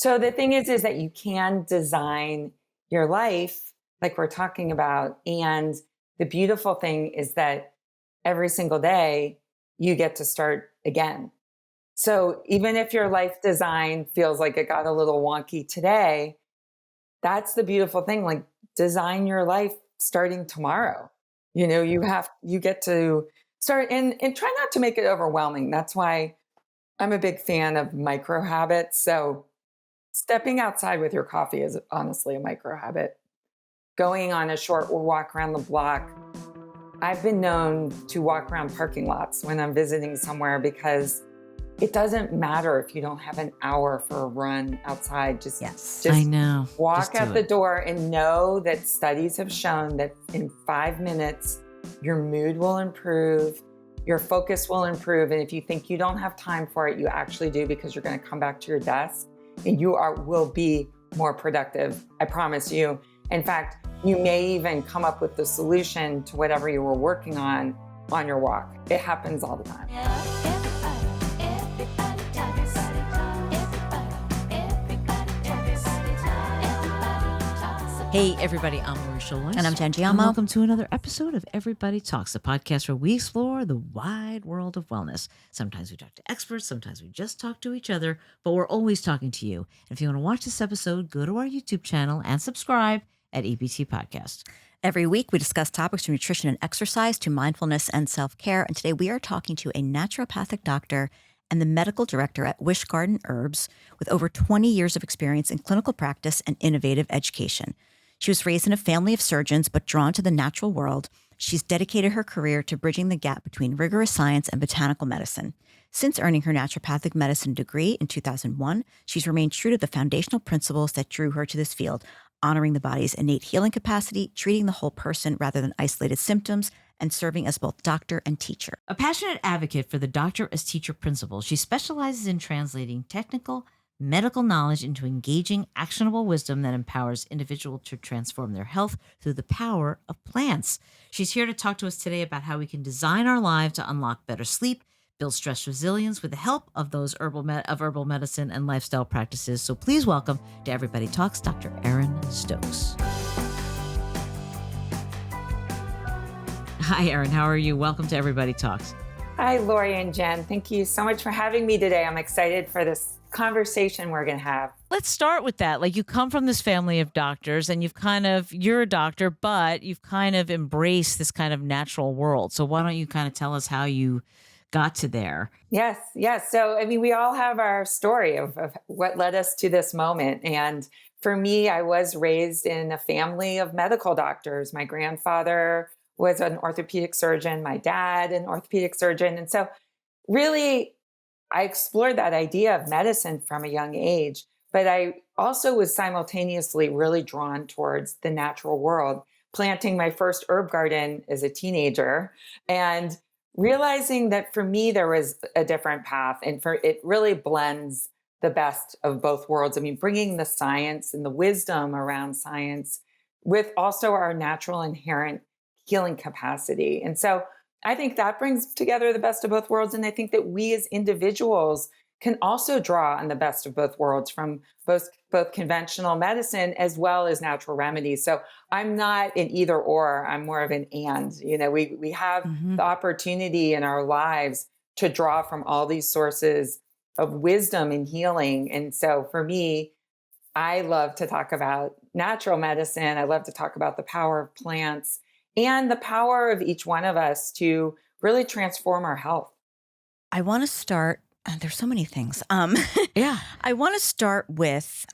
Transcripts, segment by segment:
So the thing is that you can design your life like we're talking about. And the beautiful thing is that every single day you get to start again. So even if your life design feels like it got a little wonky today, that's the beautiful thing. Like, design your life starting tomorrow. You get to start and try not to make it overwhelming. That's why I'm a big fan of micro habits. So stepping outside with your coffee is honestly a micro habit. Going on a short walk around the block. I've been known to walk around parking lots when I'm visiting somewhere because it doesn't matter if you don't have an hour for a run outside. Just I know. Walk Just out the door and know that studies have shown that in 5 minutes, your mood will improve, your focus will improve. And if you think you don't have time for it, you actually do, because you're going to come back to your desk and will be more productive. I promise you. In fact, you may even come up with the solution to whatever you were working on your walk. It happens all the time. Hey, everybody, I'm Marisha Lois. And I'm Jen And Giammo. welcome to another episode of Everybody Talks, the podcast where we explore the wide world of wellness. Sometimes we talk to experts, sometimes we just talk to each other, but we're always talking to you. And if you want to watch this episode, go to our YouTube channel and subscribe at EBT Podcast. Every week, we discuss topics from nutrition and exercise to mindfulness and self-care. And today we are talking to a naturopathic doctor and the medical director at WishGarden Herbs with over 20 years of experience in clinical practice and innovative education. She was raised in a family of surgeons, but drawn to the natural world. She's dedicated her career to bridging the gap between rigorous science and botanical medicine. Since earning her naturopathic medicine degree in 2001, she's remained true to the foundational principles that drew her to this field, honoring the body's innate healing capacity, treating the whole person rather than isolated symptoms, and serving as both doctor and teacher. A passionate advocate for the doctor as teacher principle, she specializes in translating technical medical knowledge into engaging, actionable wisdom that empowers individuals to transform their health through the power of plants. She's here to talk to us today about how we can design our lives to unlock better sleep, build stress resilience with the help of those herbal medicine and lifestyle practices. So please welcome to Everybody Talks, Dr. Erin Stokes. Hi, Erin. How are you? Welcome to Everybody Talks. Hi, Lori and Jen. Thank you so much for having me today. I'm excited for this conversation we're going to have. Let's start with that. Like, you come from this family of doctors and you're a doctor, but you've kind of embraced this kind of natural world. So why don't you kind of tell us how you got to there? Yes. So, we all have our story of what led us to this moment. And for me, I was raised in a family of medical doctors. My grandfather was an orthopedic surgeon, my dad, an orthopedic surgeon. And so really, I explored that idea of medicine from a young age, but I also was simultaneously really drawn towards the natural world, planting my first herb garden as a teenager and realizing that for me, there was a different path, and it really blends the best of both worlds. Bringing the science and the wisdom around science with also our natural inherent healing capacity. And so I think that brings together the best of both worlds. And I think that we as individuals can also draw on the best of both worlds from both conventional medicine as well as natural remedies. So I'm not an either or, I'm more of an and. We have the opportunity in our lives to draw from all these sources of wisdom and healing. And so for me, I love to talk about natural medicine. I love to talk about the power of plants and the power of each one of us to really transform our health. I want to start, there's so many things. Yeah. I want to start with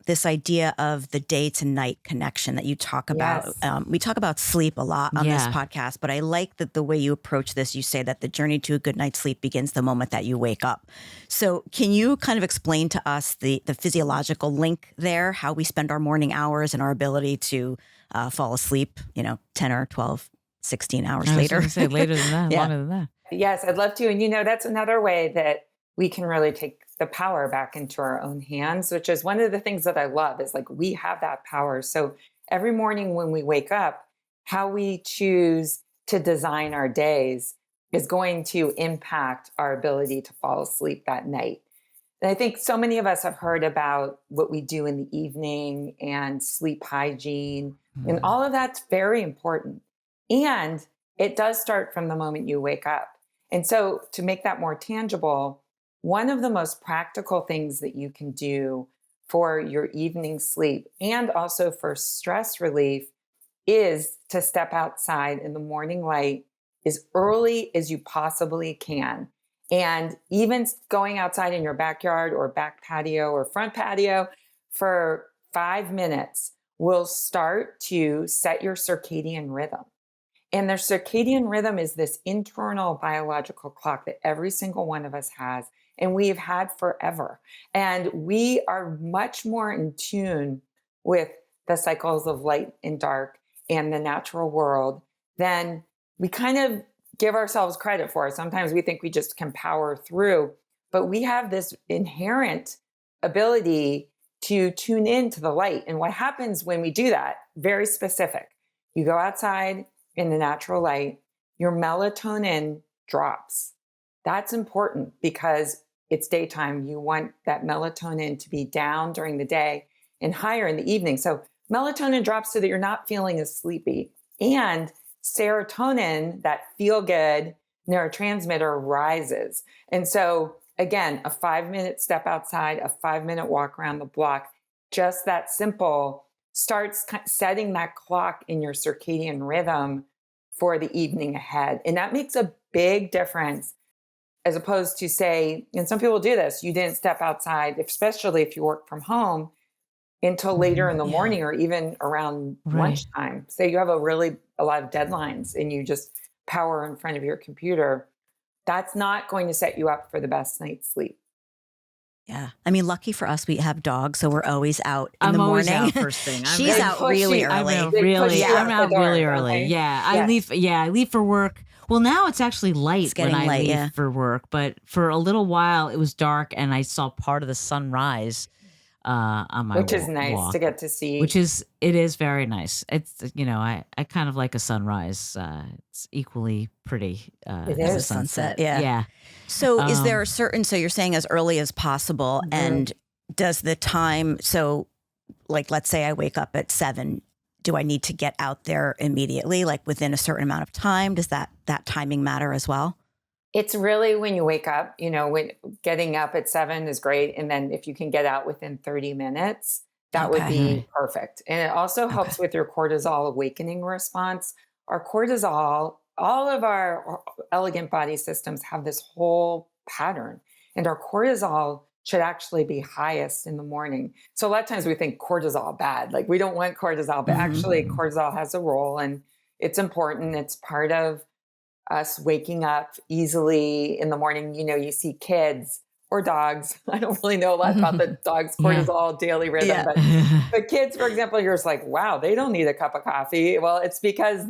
this idea of the day to night connection that you talk about. Yes. We talk about sleep a lot on this podcast, but I like that the way you approach this, you say that the journey to a good night's sleep begins the moment that you wake up. So can you kind of explain to us the physiological link there, how we spend our morning hours and our ability to fall asleep, 10 or 12, 16 hours later? I was going to say later than that, longer than that. Yes, I'd love to. And that's another way that we can really take the power back into our own hands, which is one of the things that I love is like we have that power. So every morning when we wake up, how we choose to design our days is going to impact our ability to fall asleep that night. And I think so many of us have heard about what we do in the evening and sleep hygiene, and Mhm. all of that's very important. And it does start from the moment you wake up. And so, to make that more tangible, one of the most practical things that you can do for your evening sleep and also for stress relief is to step outside in the morning light as early as you possibly can. And even going outside in your backyard or back patio or front patio for 5 minutes will start to set your circadian rhythm. And their circadian rhythm is this internal biological clock that every single one of us has, and we've had forever. And we are much more in tune with the cycles of light and dark and the natural world than we kind of give ourselves credit for. Sometimes we think we just can power through, but we have this inherent ability to tune into the light. And what happens when we do that, very specific. You go outside in the natural light, your melatonin drops. That's important because it's daytime. You want that melatonin to be down during the day and higher in the evening. So melatonin drops so that you're not feeling as sleepy. And serotonin, that feel good neurotransmitter, rises. And so, again, a 5 minute step outside, a 5 minute walk around the block, just that simple starts setting that clock in your circadian rhythm for the evening ahead. And that makes a big difference as opposed to, say, and some people do this, you didn't step outside, especially if you work from home, until later in the Yeah. morning or even around Right. lunchtime. Say you have a lot of deadlines and you just power in front of your computer. That's not going to set you up for the best night's sleep. Yeah. I mean, lucky for us, we have dogs, so we're always out in the I'm always morning. out first thing. She's They out push really you. early. They push you Yeah. I'm out the out door, really don't early. they? Yeah. Yes. I leave for work. Well, now it's actually light It's when getting I late, leave yeah. for work, but for a little while it was dark and I saw part of the sunrise on my Which is nice to walk, get to see. which is it is very nice. It's I kind of like a sunrise. It's equally pretty It As as a a is. sunset. sunset. Yeah. Yeah. So is there Um, a certain, so you're saying as early as possible, Mhm. and does the time, so like, let's say I wake up at 7, do I need to get out there immediately, like within a certain amount of time? Does that timing matter as well? It's really when you wake up, when getting up at 7 is great. And then if you can get out within 30 minutes, that would Okay. be right. perfect. And it also Okay. helps with your cortisol awakening response. Our cortisol, all of our elegant body systems have this whole pattern, and our cortisol should actually be highest in the morning. So a lot of times we think cortisol bad, like we don't want cortisol, but Hmm. actually cortisol has a role and it's important. It's part of us waking up easily in the morning. You see kids or dogs. I don't really know a lot about the dog's Yeah. cortisol daily rhythm, Yeah. but kids, for example, you're just like, wow, they don't need a cup of coffee. Well, it's because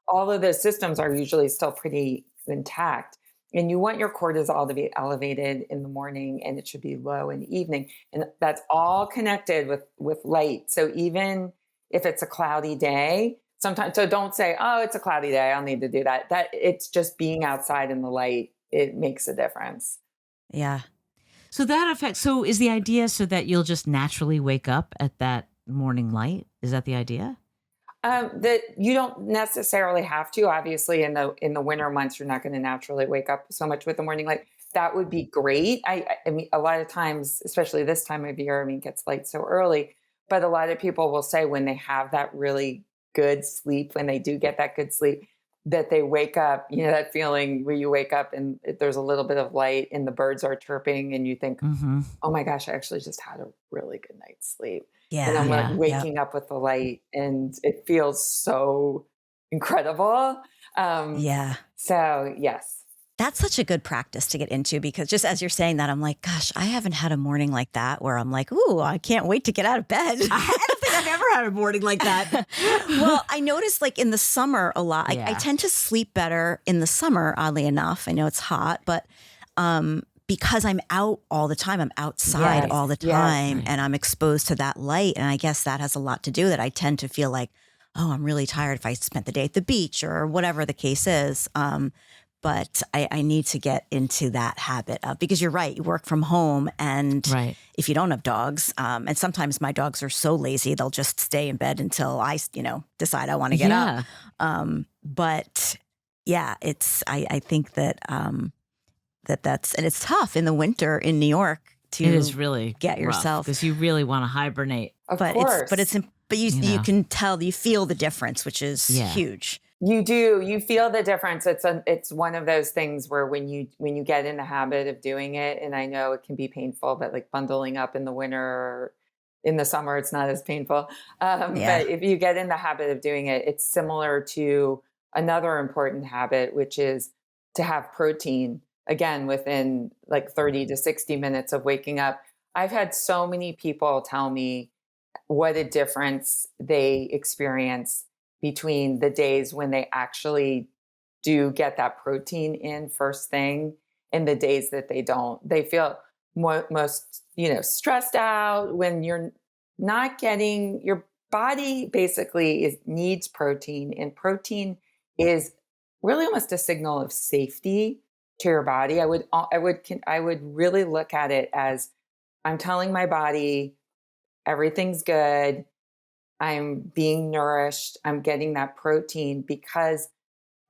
all of the systems are usually still pretty intact. And you want your cortisol to be elevated in the morning and it should be low in the evening. And that's all connected with light. So even if it's a cloudy day, sometimes, so don't say, oh, it's a cloudy day, I'll need to do that. That it's just being outside in the light, it makes a difference. Yeah. So that affects. So is the idea so that you'll just naturally wake up at that morning light? Is that the idea? That you don't necessarily have to. Obviously, in the winter months, you're not going to naturally wake up so much with the morning light. That would be great. I mean, a lot of times, especially this time of year, I mean, it gets light so early. But a lot of people will say when they have that really good sleep, when they do get that good sleep, that they wake up. That feeling where you wake up and there's a little bit of light and the birds are chirping, and you think, Mm-hmm. oh my gosh, I actually just had a really good night's sleep. And Yeah. I'm like Yeah. Yep. waking up with the light and it feels so incredible. Um, Yeah. so yes. That's such a good practice to get into, because just as you're saying that, I'm like, gosh, I haven't had a morning like that where I'm like, ooh, I can't wait to get out of bed. I don't think I've ever had a morning like that. Well, I noticed like in the summer a lot. I Yeah. tend to sleep better in the summer, oddly enough. I know it's hot, but because I'm out all the time, I'm outside Yes. all the Yes. time, Right. and I'm exposed to that light. And I guess that has a lot to do with it. I tend to feel like, oh, I'm really tired if I spent the day at the beach or whatever the case is. but I need to get into that habit of, because you're right, you work from home, and Right. if you don't have dogs, and sometimes my dogs are so lazy, they'll just stay in bed until I, decide I want to get up. Yeah. But yeah, I think that, that's, and it's tough in the winter in New York to It is really get yourself, because you really want to hibernate. Of but course. you can tell, you feel the difference, which is huge. You do. You feel the difference. It's one of those things where when you get in the habit of doing it, and I know it can be painful, but like bundling up in the winter or in the summer, it's not as painful. Yeah. But if you get in the habit of doing it, it's similar to another important habit, which is to have protein again within like 30 to 60 minutes of waking up. I've had so many people tell me what a difference they experience between the days when they actually do get that protein in first thing and the days that they don't. They feel most, stressed out when you're not getting your body basically needs protein, and protein is really almost a signal of safety to your body. I would really look at it as I'm telling my body everything's good. I'm being nourished. I'm getting that protein because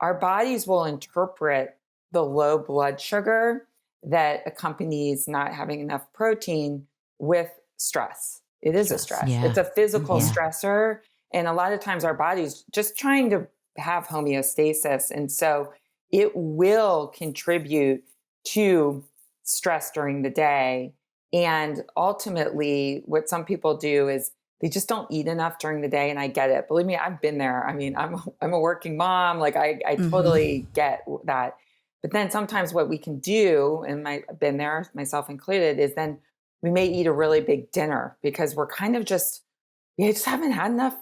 our bodies will interpret the low blood sugar that accompanies not having enough protein with stress. It is a stress. Yeah. It's a physical Yeah. stressor. And a lot of times our body's just trying to have homeostasis. And so it will contribute to stress during the day. And ultimately, what some people do is they just don't eat enough during the day. And I get it. Believe me, I've been there. I mean, I'm a working mom. Like I totally get that. But then sometimes what we can do, and I've been there, myself included, is then we may eat a really big dinner because we just haven't had enough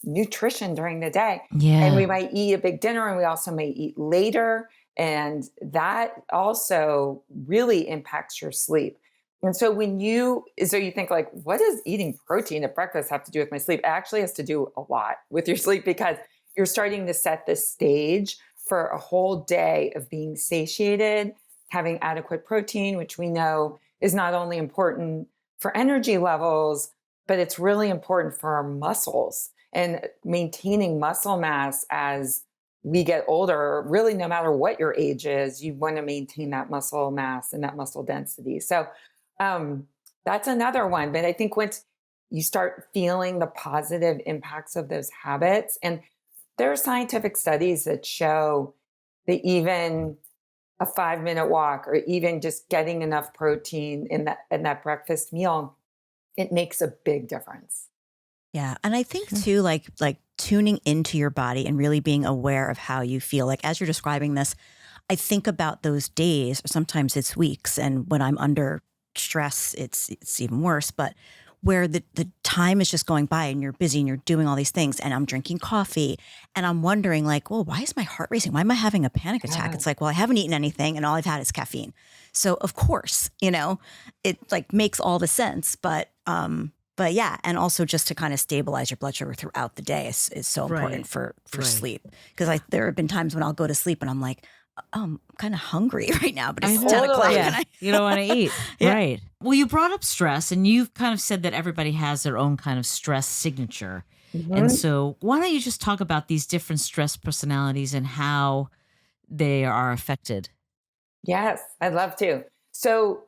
nutrition during the day. Yeah. And we might eat a big dinner, and we also may eat later. And that also really impacts your sleep. And so you think like, what does eating protein at breakfast have to do with my sleep? It actually has to do a lot with your sleep because you're starting to set the stage for a whole day of being satiated, having adequate protein, which we know is not only important for energy levels, but it's really important for our muscles and maintaining muscle mass as we get older. Really, no matter what your age is, you want to maintain that muscle mass and that muscle density. So that's another one. But I think once you start feeling the positive impacts of those habits, and there are scientific studies that show that even a 5-minute walk or even just getting enough protein in that breakfast meal, it makes a big difference. Yeah. And I think too, like tuning into your body and really being aware of how you feel. Like as you're describing this, I think about those days, or sometimes it's weeks, and when I'm under stress, it's even worse, but where the time is just going by and you're busy and you're doing all these things, and I'm drinking coffee and I'm wondering like, well, why is my heart racing? Why am I having a panic attack? Yeah. It's like, well, I haven't eaten anything and all I've had is caffeine. So of course, it like makes all the sense, but yeah, and also just to kind of stabilize your blood sugar throughout the day is so important for sleep. Because there have been times when I'll go to sleep and I'm like, I'm kind of hungry right now, but it's 10 o'clock. Yeah. And You don't want to eat. Yeah. Right. Well, you brought up stress, and you've kind of said that everybody has their own kind of stress signature. And so why don't you just talk about these different stress personalities and how they are affected? Yes, I'd love to. So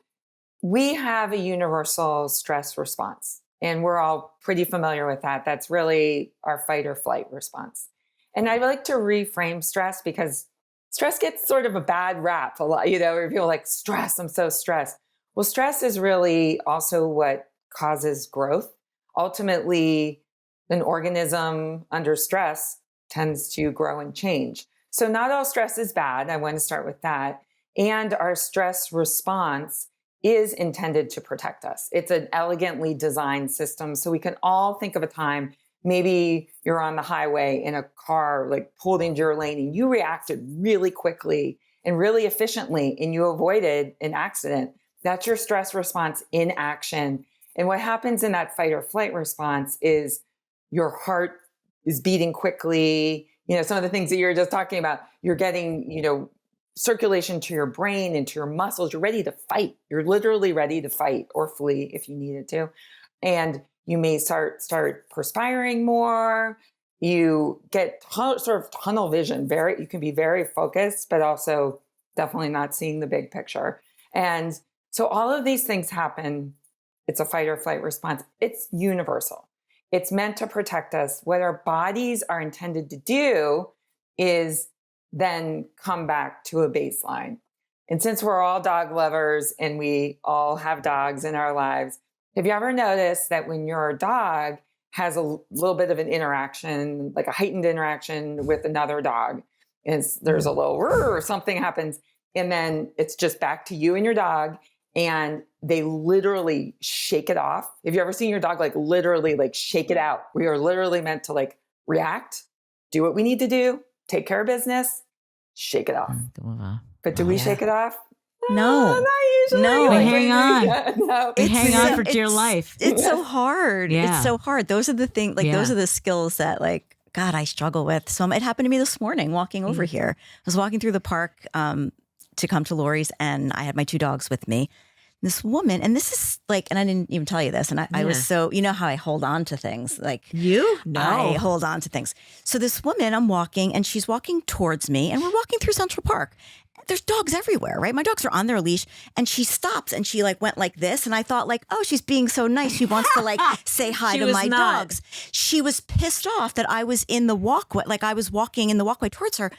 we have a universal stress response, and we're all pretty familiar with that. That's really our fight or flight response. And I like to reframe stress because stress gets sort of a bad rap a lot, where people are like, stress, I'm so stressed. Well, stress is really also what causes growth. Ultimately, an organism under stress tends to grow and change. So not all stress is bad. I want to start with that. And our stress response is intended to protect us. It's an elegantly designed system. So we can all think of a time, maybe you're on the highway in a car, like pulled into your lane, and you reacted really quickly and really efficiently, and you avoided an accident. That's your stress response in action. And what happens in that fight or flight response is your heart is beating quickly. Some of the things that you were just talking about, you're getting, circulation to your brain and to your muscles. You're ready to fight. You're literally ready to fight or flee if you needed to. And you may start perspiring more. You get sort of tunnel vision. You can be very focused, but also definitely not seeing the big picture. And so all of these things happen. It's a fight or flight response. It's universal. It's meant to protect us. What our bodies are intended to do is then come back to a baseline. And since we're all dog lovers and we all have dogs in our lives, have you ever noticed that when your dog has a little bit of an interaction, like a heightened interaction with another dog, and there's a little or something happens, and then it's just back to you and your dog, and they literally shake it off? Have you ever seen your dog like literally like shake it out? We are literally meant to like react, do what we need to do, take care of business, shake it off. But do we shake it off? No, not usually. no. We hang on. No. We hang on for dear life. It's so hard. Yeah. It's so hard. Those are the things, like those are the skills that like, God, I struggle with. So it happened to me this morning walking over here. I was walking through the park to come to Lori's, and I had my 2 dogs with me. This woman, and this is like, and I didn't even tell you this, and I was so, you know how I hold on to things, like You? No. I hold on to things. So this woman, I'm walking, and she's walking towards me, and we're walking through Central Park. There's dogs everywhere, right? My dogs are on their leash, and she stops, and she like went like this, and I thought like, oh, she's being so nice. She wants to like say hi to my dogs. She was pissed off that I was in the walkway, like I was walking in the walkway towards her.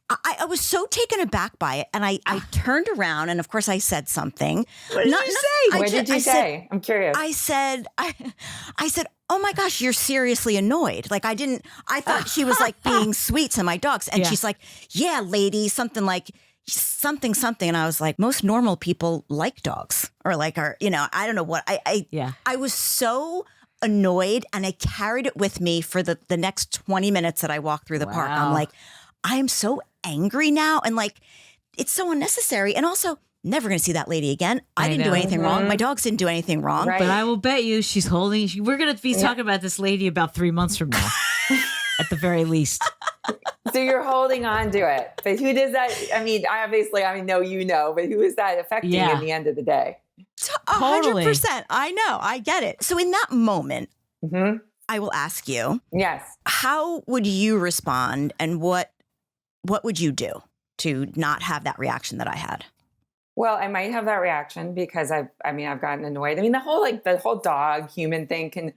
I was so taken aback by it, and I turned around, and of course I said something. What did you say? What did you say? I'm curious. I said, oh my gosh, you're seriously annoyed. Like I thought she was like being sweet to my dogs. And she's like, yeah, lady, something. And I was like, most normal people like dogs or like are, you know, I don't know what I was so annoyed, and I carried it with me for the next 20 minutes that I walked through the park. I'm like, I'm so angry now. And like, it's so unnecessary. And also, never going to see that lady again. I didn't do anything wrong. My dogs didn't do anything wrong. Right. But I will bet you she's holding. We're going to be talking about this lady about 3 months from now, at the very least. So you're holding on to it. But who does that? I mean, I know you know, but who is that affecting in the end of the day? 100%. I know. I get it. So in that moment, I will ask you, yes, how would you respond, and what would you do to not have that reaction that I had? Well, I might have that reaction because I've gotten annoyed. I mean, the whole dog human thing can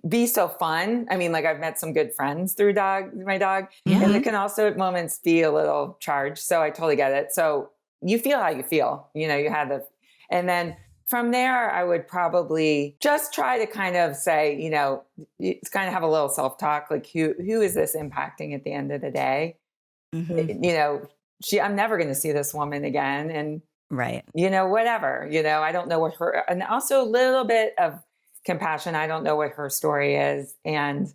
be so fun. I mean, like I've met some good friends through my dog, and it can also at moments be a little charged. So I totally get it. So you feel how you feel, you know, and then from there, I would probably just try to kind of say, you know, it's kind of have a little self-talk, like who is this impacting at the end of the day? You know, I'm never going to see this woman again. And right. You know, whatever, you know, I don't know what and also a little bit of compassion. I don't know what her story is. And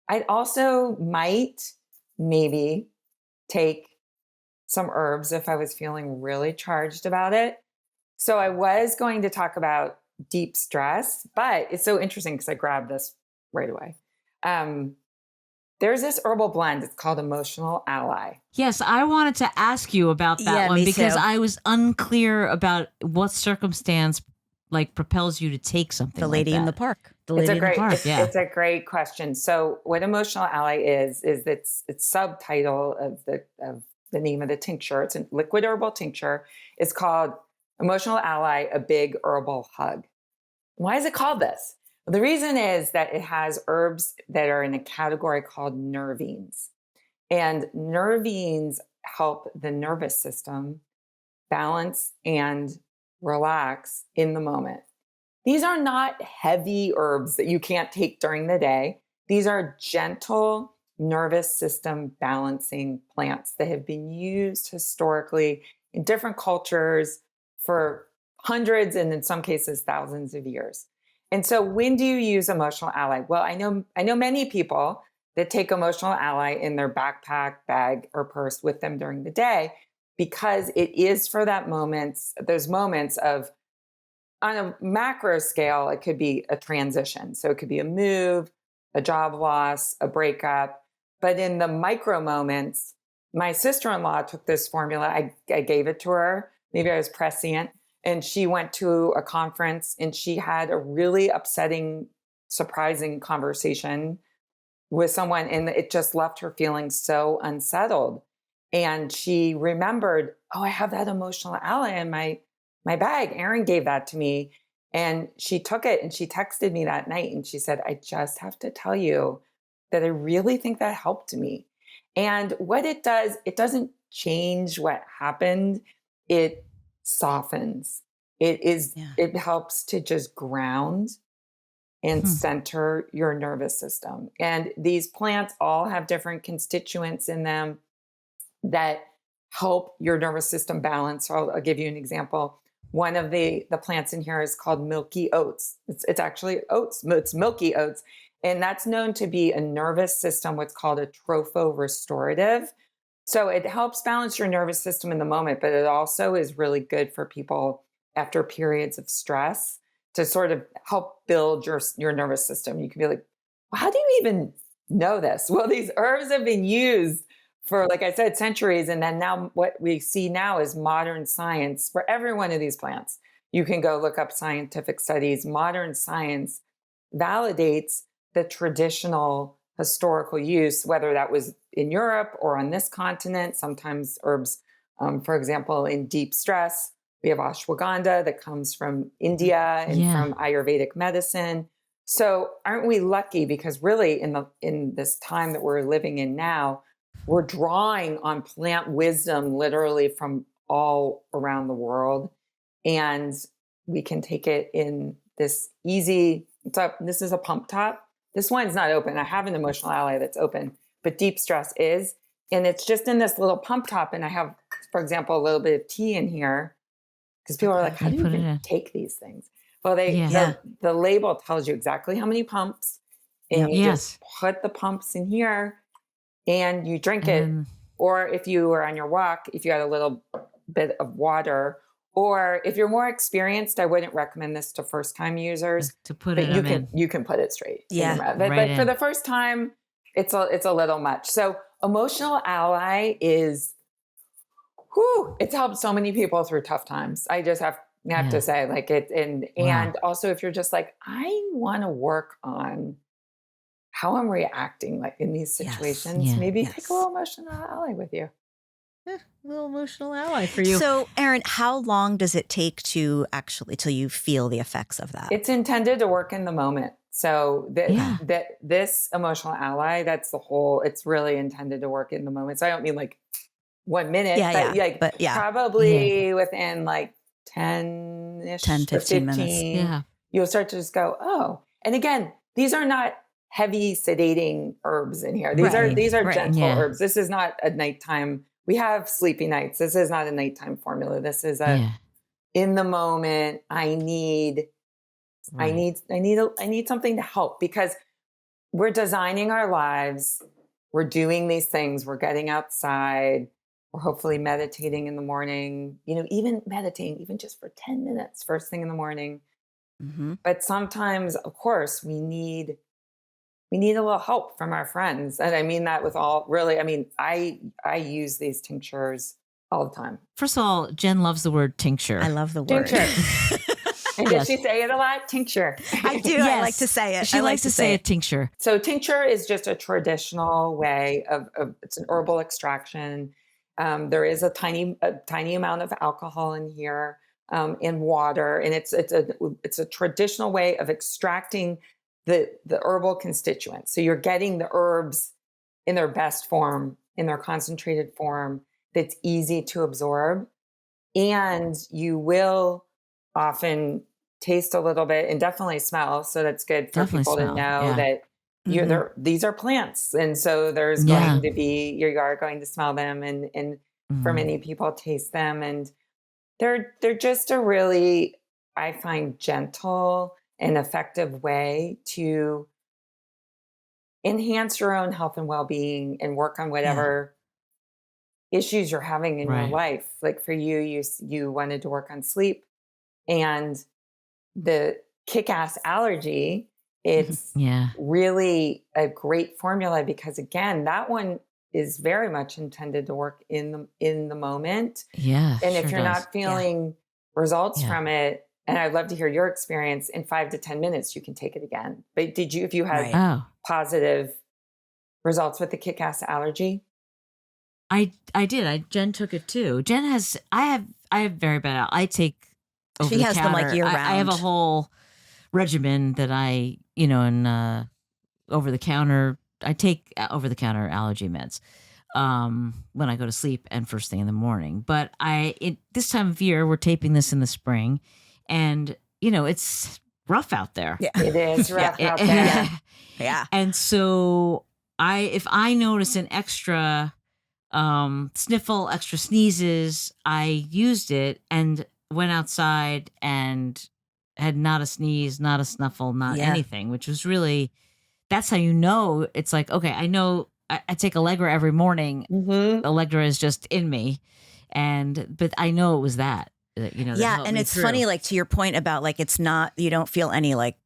I also might maybe take some herbs if I was feeling really charged about it. So I was going to talk about deep stress, but it's so interesting because I grabbed this right away. There's this herbal blend. It's called Emotional Ally. Yes, I wanted to ask you about that one because too. I was unclear about what circumstance like propels you to take something. The lady in the park. It's a great question. So what Emotional Ally is its subtitle of the name of the tincture. It's a liquid herbal tincture. It's called Emotional Ally, a big herbal hug. Why is it called this? Well, the reason is that it has herbs that are in a category called Nervines. And Nervines help the nervous system balance and relax in the moment. These are not heavy herbs that you can't take during the day. These are gentle nervous system balancing plants that have been used historically in different cultures for hundreds and in some cases thousands of years. And so when do you use Emotional Ally? Well, I know many people that take Emotional Ally in their backpack, bag, or purse with them during the day because it is for those moments of, on a macro scale, it could be a transition. So it could be a move, a job loss, a breakup. But in the micro moments, my sister-in-law took this formula. I gave it to her. Maybe I was prescient. And she went to a conference and she had a really upsetting, surprising conversation with someone. And it just left her feeling so unsettled. And she remembered, oh, I have that emotional ally in my bag. Erin gave that to me. And she took it and she texted me that night and she said, I just have to tell you that I really think that helped me. And what it does, it doesn't change what happened. It softens. It helps to just ground and center your nervous system. And these plants all have different constituents in them that help your nervous system balance. So I'll give you an example. One of the plants in here is called milky oats. It's actually oats. It's milky oats. And that's known to be a nervous system, what's called a tropho-restorative. So it helps balance your nervous system in the moment, but it also is really good for people after periods of stress to sort of help build your nervous system. You can be like, well, how do you even know this? Well, these herbs have been used for, like I said, centuries. And then now what we see now is modern science for every one of these plants. You can go look up scientific studies. Modern science validates the traditional historical use, whether that was in Europe or on this continent. Sometimes herbs, for example, in deep stress, we have ashwagandha that comes from India and from Ayurvedic medicine. So aren't we lucky? Because really in this time that we're living in now, we're drawing on plant wisdom literally from all around the world. And we can take it in this easy, this is a pump top. This one's not open. I have an emotional ally that's open, but deep stress is. And it's just in this little pump top. And I have, for example, a little bit of tea in here because people are like, how do you even take these things? Well, the label tells you exactly how many pumps. And you just put the pumps in here and you drink it. Or if you were on your walk, if you had a little bit of water, or if you're more experienced, I wouldn't recommend this to first-time users. To put it in. You can put it straight. Yeah. But for the first time, it's a little much. So emotional ally is, it's helped so many people through tough times. I just have to say, like it, and also if you're just like, I want to work on how I'm reacting like in these situations, maybe take a little emotional ally with you. A little emotional ally for you. So, Erin, how long does it take till you feel the effects of that? It's intended to work in the moment. So that this emotional ally, it's really intended to work in the moment. So I don't mean like 1 minute, but probably within like 10-ish 10, 15 minutes. Yeah. You'll start to just go, oh. And again, these are not heavy sedating herbs in here. These are gentle herbs. This is not a nighttime. We have sleepy nights. This is not a nighttime formula. This is in the moment. I need something to help because we're designing our lives. We're doing these things. We're getting outside. We're hopefully meditating in the morning, even meditating, even just for 10 minutes, first thing in the morning. Mm-hmm. But sometimes, of course, we need a little help from our friends. And I mean that with I use these tinctures all the time. First of all, Jen loves the word tincture. I love the word. Tincture. And does she say it a lot? Tincture. I do. Yes. I like to say it. She likes to say it, tincture. So tincture is just a traditional way of it's an herbal extraction. There is a tiny amount of alcohol in here, in water. And it's a traditional way of extracting the herbal constituents. So you're getting the herbs in their best form, in their concentrated form that's easy to absorb. And you will often taste a little bit and definitely smell. So that's good for people to know that these are plants. And so there's going to be, you are going to smell them and for many people taste them. And they're just a really, I find, gentle and effective way to enhance your own health and well-being and work on whatever issues you're having in your life. Like for you wanted to work on sleep, and the kick-ass allergy, it's really a great formula because again, that one is very much intended to work in the moment. Yeah. And if sure you're does. not feeling results Yeah. from it, and I'd love to hear your experience, in 5 to 10 minutes, you can take it again. But if you had Right. Oh, positive results with the kick-ass allergy? I did. Jen took it too. Jen has, I have very bad, I take over She the has them like counter. year I have a round. whole regimen that and over the counter, I take over the counter allergy meds when I go to sleep and first thing in the morning. But this time of year, we're taping this in the spring, and it's rough out there. Yeah. It is Yeah. rough out there. Yeah. And so if I notice an extra sniffle, extra sneezes, I used it and went outside and had not a sneeze, not a snuffle, not Yeah. anything, which was really, that's how it's like, okay, I know I take Allegra every morning. Mm-hmm. Allegra is just in me. But I know it was that that Yeah. helped And me it's through. funny, like to your point about like, it's not, you don't feel any like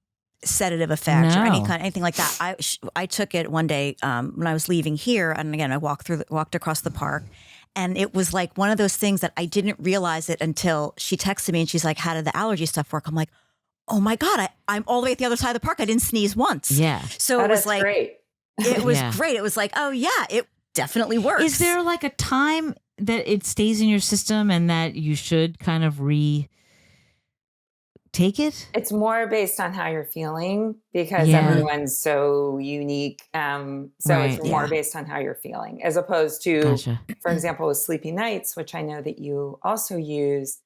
sedative effect or anything like that. I took it one day when I was leaving here. And again, I walked across the park. And it was like one of those things that I didn't realize it until she texted me and she's like, how did the allergy stuff work? I'm like, oh my God, I'm all the way at the other side of the park. I didn't sneeze once. Yeah. So it was like, great. it was Yeah. great. It was like, oh yeah, it definitely works. Is there like a time that it stays in your system and that you should kind of take it? It's more based on how you're feeling because Yeah. everyone's so unique. So Right. it's more Yeah. based on how you're feeling, as opposed to, Gotcha. for example, with Sleepy Nights, which I know that you also use.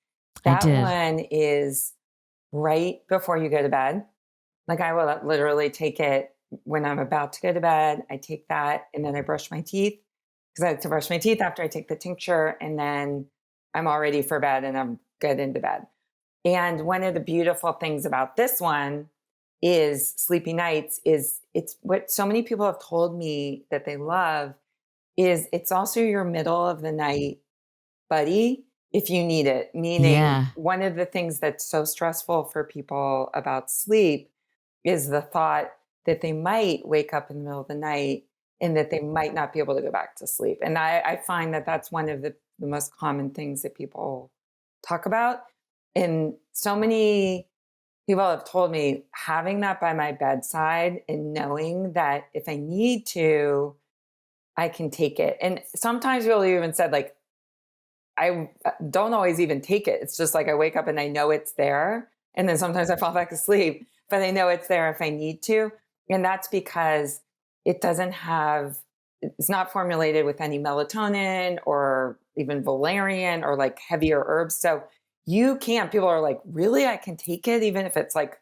I That did. one is right before you go to bed. Like I will literally take it when I'm about to go to bed. I take that and then I brush my teeth because I like to brush my teeth after I take the tincture, and then I'm all ready for bed and I'm good into bed. And one of the beautiful things about this one is Sleepy Nights is it's what so many people have told me that they love is it's also your middle of the night buddy if you need it. Meaning Yeah. one of the things that's so stressful for people about sleep is the thought that they might wake up in the middle of the night and that they might not be able to go back to sleep. And I find that that's one of the most common things that people talk about. And so many people have told me having that by my bedside and knowing that if I need to, I can take it. And sometimes people even said, like, I don't always even take it. It's just like I wake up and I know it's there. And then sometimes I fall back asleep, but I know it's there if I need to. And that's because it's not formulated with any melatonin or even valerian or like heavier herbs. So people are like, really? I can take it even if it's like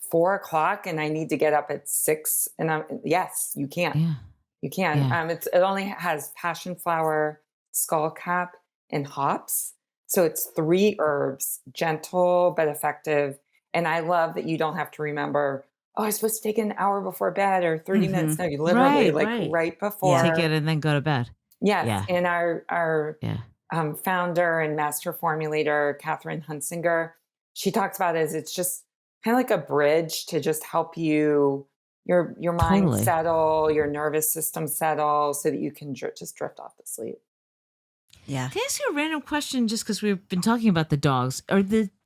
4 o'clock and I need to get up at 6. And yes, you can. Yeah. You can. Yeah. It only has passion flower, skullcap, and hops. So it's 3 herbs, gentle but effective. And I love that you don't have to remember, oh, I'm supposed to take it an hour before bed or 30 minutes. No, you literally right before. Take it and then go to bed. Yes. Yeah. And our Yeah. founder and master formulator, Catherine Hunsinger, she talks about it as it's just kind of like a bridge to just help you, your mind Totally. settle, your nervous system settle so that you can just drift off to sleep. Yeah. Can I ask you a random question just because we've been talking about the dogs? Are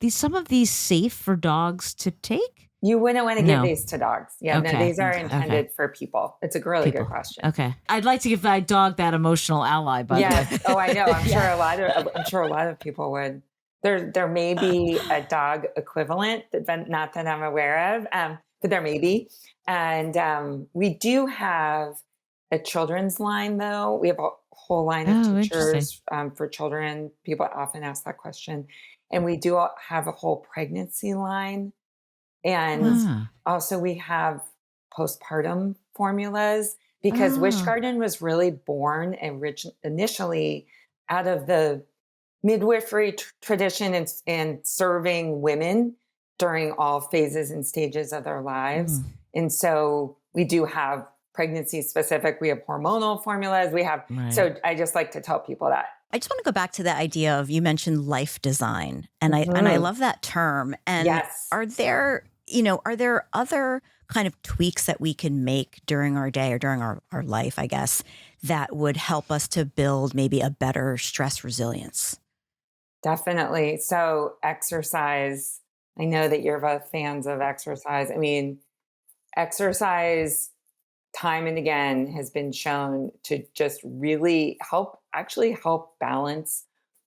some of these safe for dogs to take? You wouldn't want to give No. these to dogs. Yeah, no, Okay. these are Okay. intended for people. It's a really good question. Okay. I'd like to give my dog that emotional ally, by the way. Yes. Oh, I know. I'm sure a lot of people would. There may be a dog equivalent, not that I'm aware of, but there may be. And we do have a children's line, though. We have a whole line of tinctures for children. People often ask that question. And we do have a whole pregnancy line. And also we have postpartum formulas because WishGarden was really born initially out of the midwifery tradition and serving women during all phases and stages of their lives. And so we do have pregnancy specific, we have hormonal formulas, so I just like to tell people that. I just want to go back to the idea of, you mentioned life design, and I love that term. And Yes. are there other kind of tweaks that we can make during our day or during our life, I guess, that would help us to build maybe a better stress resilience? Definitely. So, exercise, I know that you're both fans of exercise. I mean, exercise time and again has been shown to just really actually help balance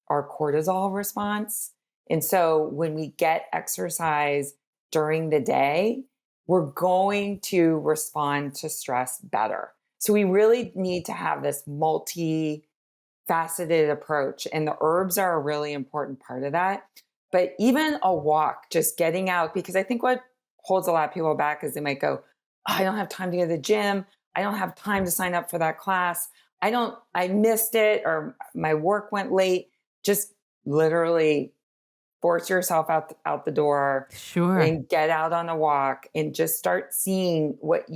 our cortisol response. And so when we get exercise during the day, we're going to respond to stress better. So we really need to have this multi faceted approach, and the herbs are a really important part of that. But even a walk, just getting out, because I think what holds a lot of people back is they might go, "Oh, I don't have time to go to the gym. I don't have time to sign up for that class. I missed it, or my work went late." Just literally force yourself out the door Sure. and get out on a walk and just start seeing what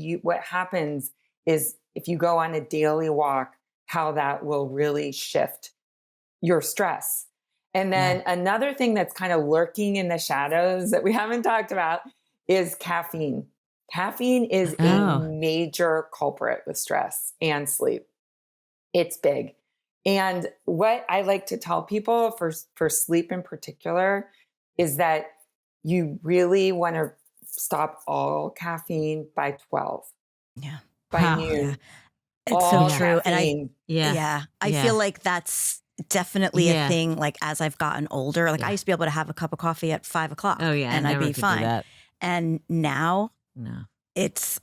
happens is if you go on a daily walk, how that will really shift your stress. And Yeah. then another thing that's kind of lurking in the shadows that we haven't talked about is caffeine. Caffeine is a Oh, major culprit with stress and sleep. It's big. And what I like to tell people for sleep in particular is that you really want to stop all caffeine by 12, Yeah. by wow. Yeah. noon, It's so all Yeah. true. And caffeine. Yeah. I feel Yeah. like that's definitely a Yeah. thing. Like as I've gotten older, like I Yeah. used to be able to have a cup of coffee at 5 o'clock Oh, yeah. I and I'd never be could do fine. that. And now No, it's,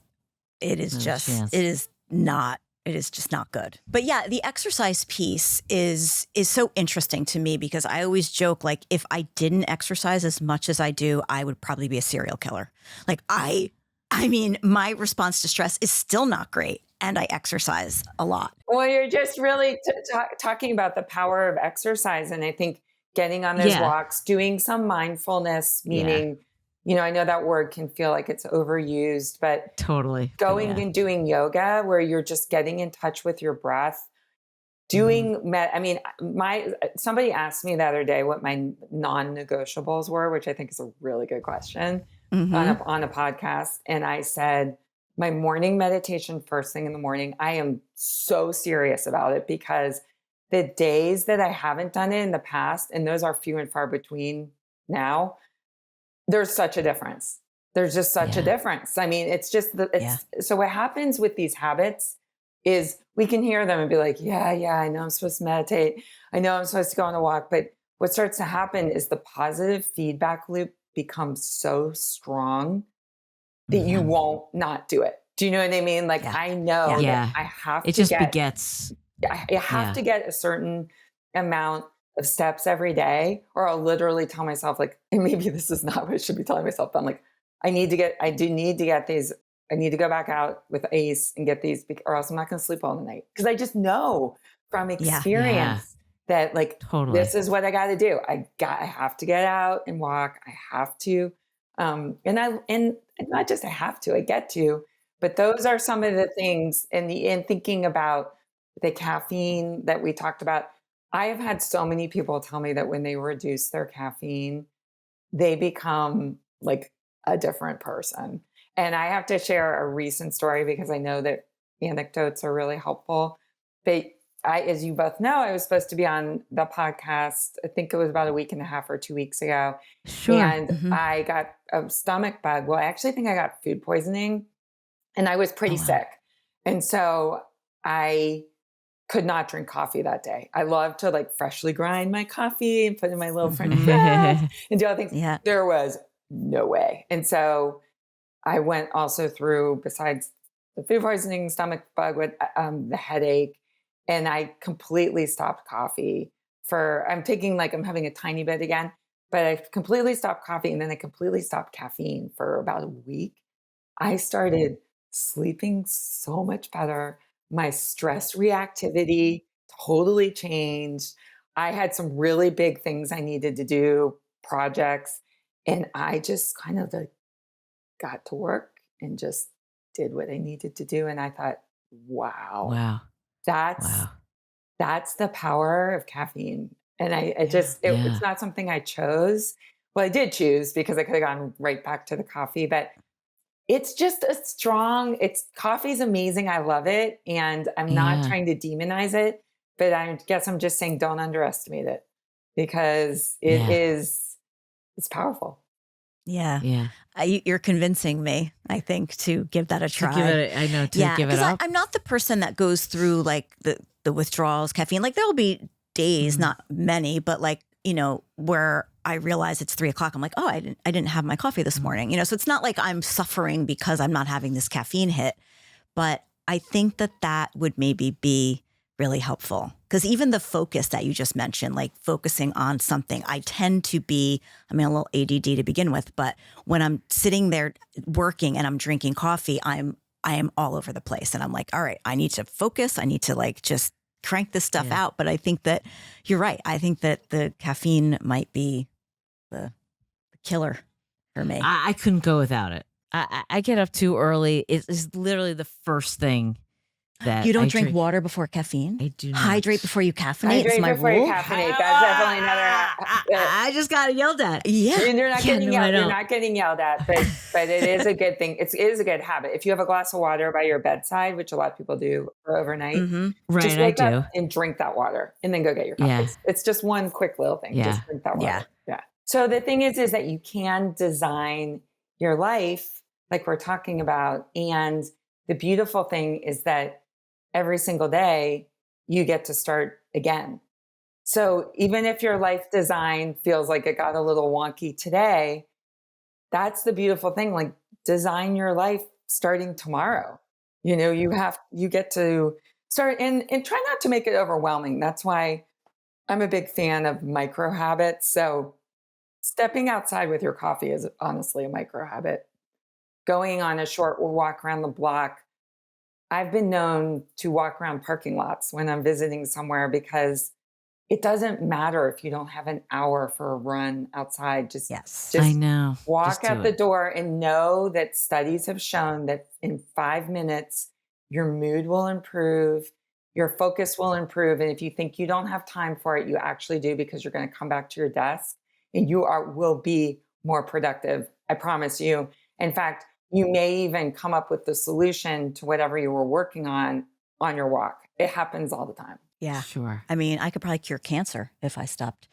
it is not a just, chance. it is just not good. But yeah, the exercise piece is so interesting to me because I always joke like if I didn't exercise as much as I do, I would probably be a serial killer. Like I mean, my response to stress is still not great and I exercise a lot. Well, you're just really talking about the power of exercise. And I think getting on those Yeah. walks, doing some mindfulness, Yeah. meaning, I know that word can feel like it's overused, but Totally. But going yeah. and doing yoga where you're just getting in touch with your breath, Mhm. I mean, my somebody asked me the other day what my non-negotiables were, which I think is a really good question on Mm-hmm. a podcast. And I said, my morning meditation first thing in the morning. I am so serious about it because the days that I haven't done it in the past, and those are few and far between now, there's such a difference. There's just such a Yeah. difference. I mean, it's just Yeah. so what happens with these habits is we can hear them and be like, yeah, yeah, I know I'm supposed to meditate. I know I'm supposed to go on a walk. But what starts to happen is the positive feedback loop becomes so strong that you Mhm. won't not do it. Do you know what I mean? Like Yeah. I know Yeah. that Yeah. I have It to just get begets. I have Yeah. to get a certain amount of steps every day, or I'll literally tell myself, like, and maybe this is not what I should be telling myself, but I'm like, I do need to get these. I need to go back out with Ace and get these, or else I'm not going to sleep all the night. Because I just know from Yeah. Yeah. experience that, like, this Totally. is what I got to do. I have to get out and walk. I have to, and not just I have to, I get to, but those are some of the things. In thinking about the caffeine that we talked about, I have had so many people tell me that when they reduce their caffeine, they become like a different person. And I have to share a recent story because I know that anecdotes are really helpful. But as you both know, I was supposed to be on the podcast, I think it was about a week and a half or 2 weeks ago. Sure. And Mm-hmm. I got a stomach bug. Well, I actually think I got food poisoning and I was Oh pretty wow. sick. And so I could not drink coffee that day. I love to like freshly grind my coffee and put in my little French Mm-hmm. press and do all things. Yeah. There was no way. And so I went also through, besides the food poisoning, stomach bug, with the headache, and I completely stopped coffee I'm taking like, I'm having a tiny bit again, but I completely stopped coffee and then I completely stopped caffeine for about a week. I started sleeping so much better. My stress reactivity totally changed. I had some really big things I needed to do, projects, and I just kind of like got to work and just did what I needed to do. And I thought, wow, Wow. that's Wow. that's the power of caffeine. And Yeah. it's Yeah. not something I chose. Well, I did choose because I could have gone right back to the coffee, but It's just a strong, it's coffee's amazing. I love it. And I'm not Yeah. trying to demonize it, but I guess I'm just saying don't underestimate it because Yeah. it's powerful. Yeah. Yeah. You're convincing me, I think, to give that a To give try. it, I know, to Yeah, give it because up. I'm not the person that goes through like the withdrawals, caffeine. Like there'll be days, Mhm. not many, but like, where I realize it's 3 o'clock. I'm like, oh, I didn't have my coffee this Mhm. morning. So it's not like I'm suffering because I'm not having this caffeine hit. But I think that would maybe be really helpful because even the focus that you just mentioned, like focusing on something, I tend to be, a little ADD to begin with, but when I'm sitting there working and I'm drinking coffee, I am all over the place. And I'm like, all right, I need to focus. I need to like just crank this stuff Yeah. out. But I think that you're right. I think that the caffeine might be the killer for me. I couldn't go without it. I get up too early. It's literally the first thing that You don't I drink drink. water before caffeine? I do not. Hydrate before you caffeinate is Hydrate my before you rule. caffeinate. That's definitely another. I just got yelled at. Yeah. You're not Yeah, getting no, I yelled. You're don't. not getting yelled at, but it is a good thing. It is a good habit. If you have a glass of water by your bedside, which a lot of people do for overnight, Mm-hmm. just Right, I wake up do. and drink that water, and then go get your Yeah. coffee. It's just one quick little thing. Yeah. Just drink that Yeah. water. Yeah. So the thing is that you can design your life like we're talking about, and the beautiful thing is that every single day you get to start again. So even if your life design feels like it got a little wonky today, that's the beautiful thing. Like design your life starting tomorrow. You get to start and try not to make it overwhelming. That's why I'm a big fan of micro habits. So stepping outside with your coffee is honestly a micro habit. Going on a short walk around the block. I've been known to walk around parking lots when I'm visiting somewhere because it doesn't matter if you don't have an hour for a run outside. Just Yes. I just know. walk Just do out the it. door and know that studies have shown that in 5 minutes, your mood will improve, your focus will improve. And if you think you don't have time for it, you actually do because you're going to come back to your desk and will be more productive. I promise you. In fact, you may even come up with the solution to whatever you were working on your walk. It happens all the time. Yeah. Sure. I could probably cure cancer if I stopped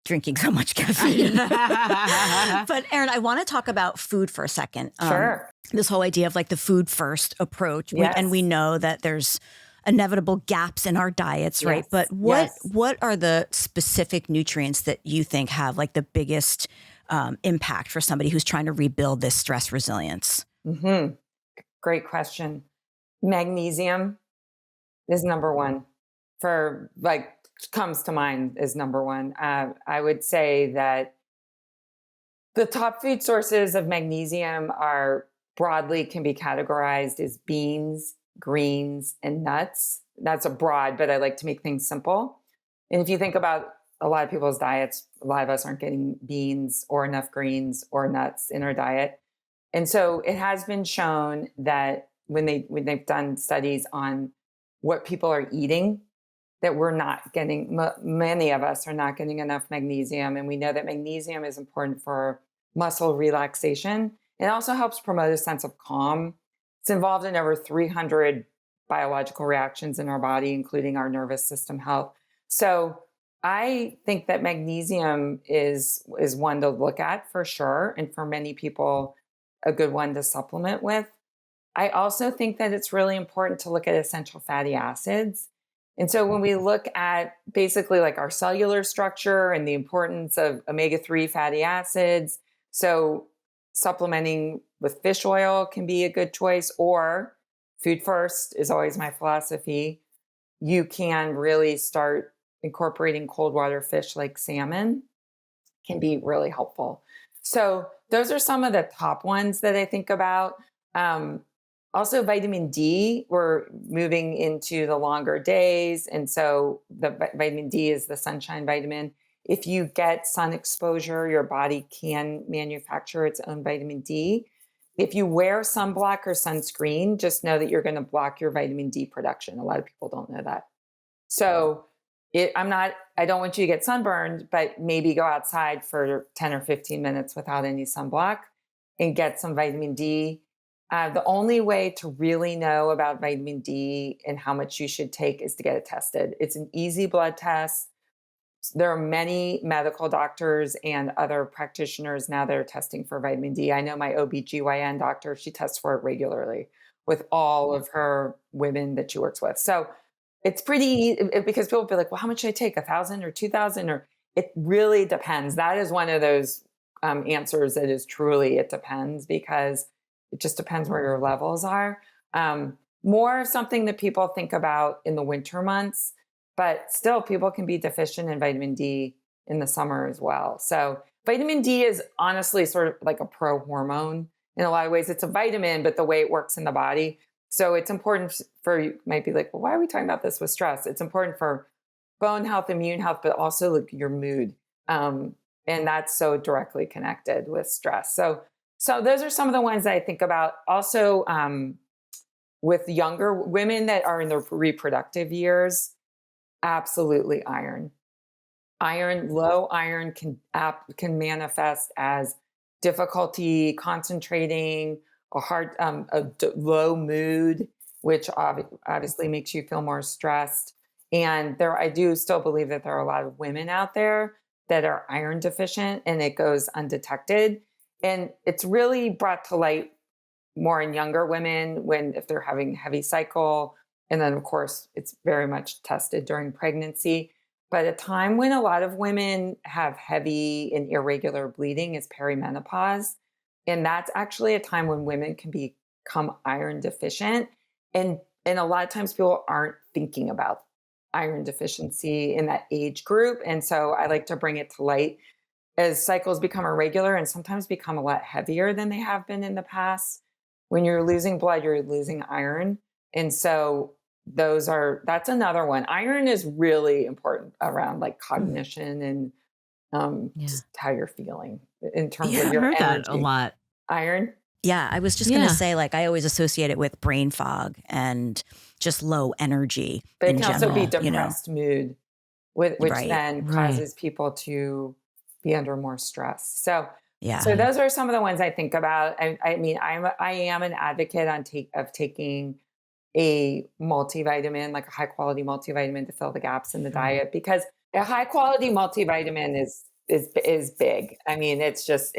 drinking so much caffeine. But Erin, I want to talk about food for a second. Sure. This whole idea of like the food first approach. And we Yes. know that there's inevitable gaps in our diets, right? Yes. But Yes. what are the specific nutrients that you think have like the biggest impact for somebody who's trying to rebuild this stress resilience? Mm-hmm. Great question. Magnesium is number one for like comes to mind as number one. I would say that the top food sources of magnesium are broadly can be categorized as beans, greens, and nuts. That's a broad, but I like to make things simple. And if you think about a lot of people's diets, a lot of us aren't getting beans or enough greens or nuts in our diet. And so it has been shown that when they've done studies on what people are eating, that we're not getting, many of us are not getting enough magnesium. And we know that magnesium is important for muscle relaxation. It also helps promote a sense of calm. It's involved in over 300 biological reactions in our body, including our nervous system health. So I think that magnesium is one to look at for sure. And for many people, a good one to supplement with. I also think that it's really important to look at essential fatty acids. And so when we look at basically like our cellular structure and the importance of omega-3 fatty acids, so supplementing with fish oil can be a good choice, or food first is always my philosophy. You can really start incorporating cold water fish like salmon can be really helpful. So those are some of the top ones that I think about. Um, Also, vitamin D, we're moving into the longer days. And so the vitamin D is the sunshine vitamin. If you get sun exposure, your body can manufacture its own vitamin D. If you wear sunblock or sunscreen, just know that you're going to block your vitamin D production. A lot of people don't know that. So I don't want you to get sunburned, but maybe go outside for 10 or 15 minutes without any sunblock and get some vitamin D. The only way to really know about vitamin D and how much you should take is to get it tested. It's an easy blood test. There are many medical doctors and other practitioners now that are testing for vitamin D. I know my OBGYN doctor, she tests for it regularly with all of her women that she works with. So it's because people be like, well, how much should I take? 1,000 or 2,000? Or it really depends. That is one of those answers that is truly, it depends, because it just depends where your levels are. More something that people think about in the winter months, but still people can be deficient in vitamin D in the summer as well. So vitamin D is honestly sort of like a pro hormone in a lot of ways. It's a vitamin, but the way it works in the body. So it's important for, you might be like, well, why are we talking about this with stress? It's important for bone health, immune health, but also like your mood. And that's so directly connected with stress. So those are some of the ones that I think about. Also, with younger women that are in their reproductive years, absolutely iron. Low iron can manifest as difficulty concentrating, low mood, which obviously makes you feel more stressed. And I do still believe that there are a lot of women out there that are iron deficient, and it goes undetected. And it's really brought to light more in younger women if they're having heavy cycle. And then, of course, it's very much tested during pregnancy. But a time when a lot of women have heavy and irregular bleeding is perimenopause. And that's actually a time when women can become iron deficient. And a lot of times people aren't thinking about iron deficiency in that age group. And so I like to bring it to light as cycles become irregular and sometimes become a lot heavier than they have been in the past. When you're losing blood, you're losing iron. And so that's another one. Iron is really important around like cognition and just how you're feeling in terms of I've your heard energy. that a lot. Iron. Yeah, I was just going to say, like, I always associate it with brain fog and just low energy But in it can general. also be depressed mood, which then causes people to be under more stress. So those are some of the ones I think about. I mean, I am an advocate of taking a multivitamin, like a high quality multivitamin, to fill the gaps in the diet, because a high quality multivitamin is big. I mean, it's just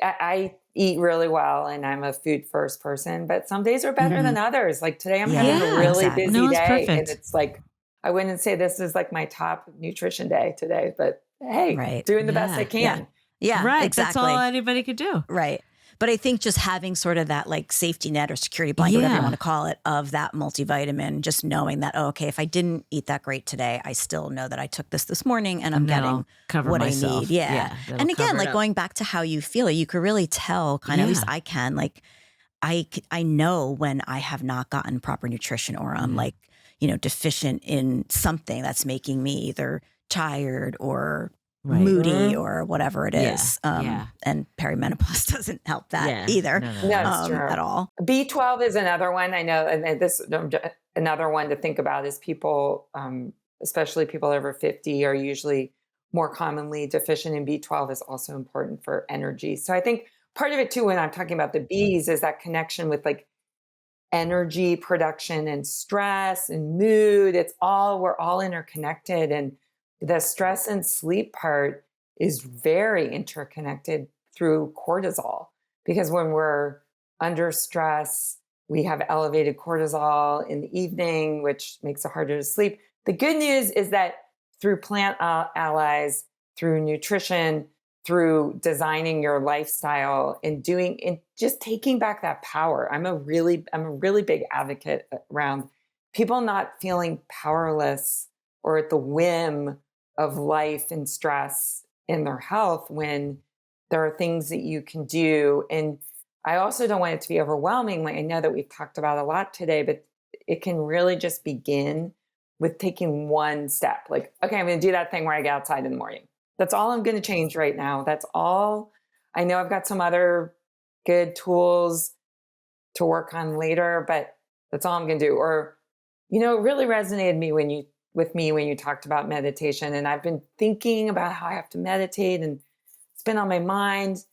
I eat really well and I'm a food first person, but some days are better than others. Like today I'm having a really busy day, and it's like, I wouldn't say this is like my top nutrition day today, but hey, doing the best I can. Yeah, right. Exactly. That's all anybody could do. Right. But I think just having sort of that like safety net or security blanket, whatever you want to call it, of that multivitamin, just knowing that, oh, okay, if I didn't eat that great today, I still know that I took this morning and I'm getting what myself. I need. Yeah. And again, like going back to how you feel, you could really tell kind of, at least I can, like, I know when I have not gotten proper nutrition or I'm like, deficient in something that's making me either tired or moody or whatever it is. And perimenopause doesn't help that either at all. B12 is another one I know. And this another one to think about is people, especially people over 50, are usually more commonly deficient in B12 is also important for energy. So I think part of it too, when I'm talking about the Bs, is that connection with like energy production and stress and mood. We're all interconnected. And the stress and sleep part is very interconnected through cortisol, because when we're under stress, we have elevated cortisol in the evening, which makes it harder to sleep. The good news is that through plant allies, through nutrition, through designing your lifestyle and just taking back that power. I'm a really big advocate around people not feeling powerless or at the whim of life and stress in their health, when there are things that you can do. And I also don't want it to be overwhelming. Like, I know that we've talked about a lot today, but it can really just begin with taking one step. Like, okay, I'm going to do that thing where I get outside in the morning. That's all I'm going to change right now. That's all. I know I've got some other good tools to work on later, but that's all I'm going to do. Or, it really resonated with me when you talked about meditation. And I've been thinking about how I have to meditate, and it's been on my mind.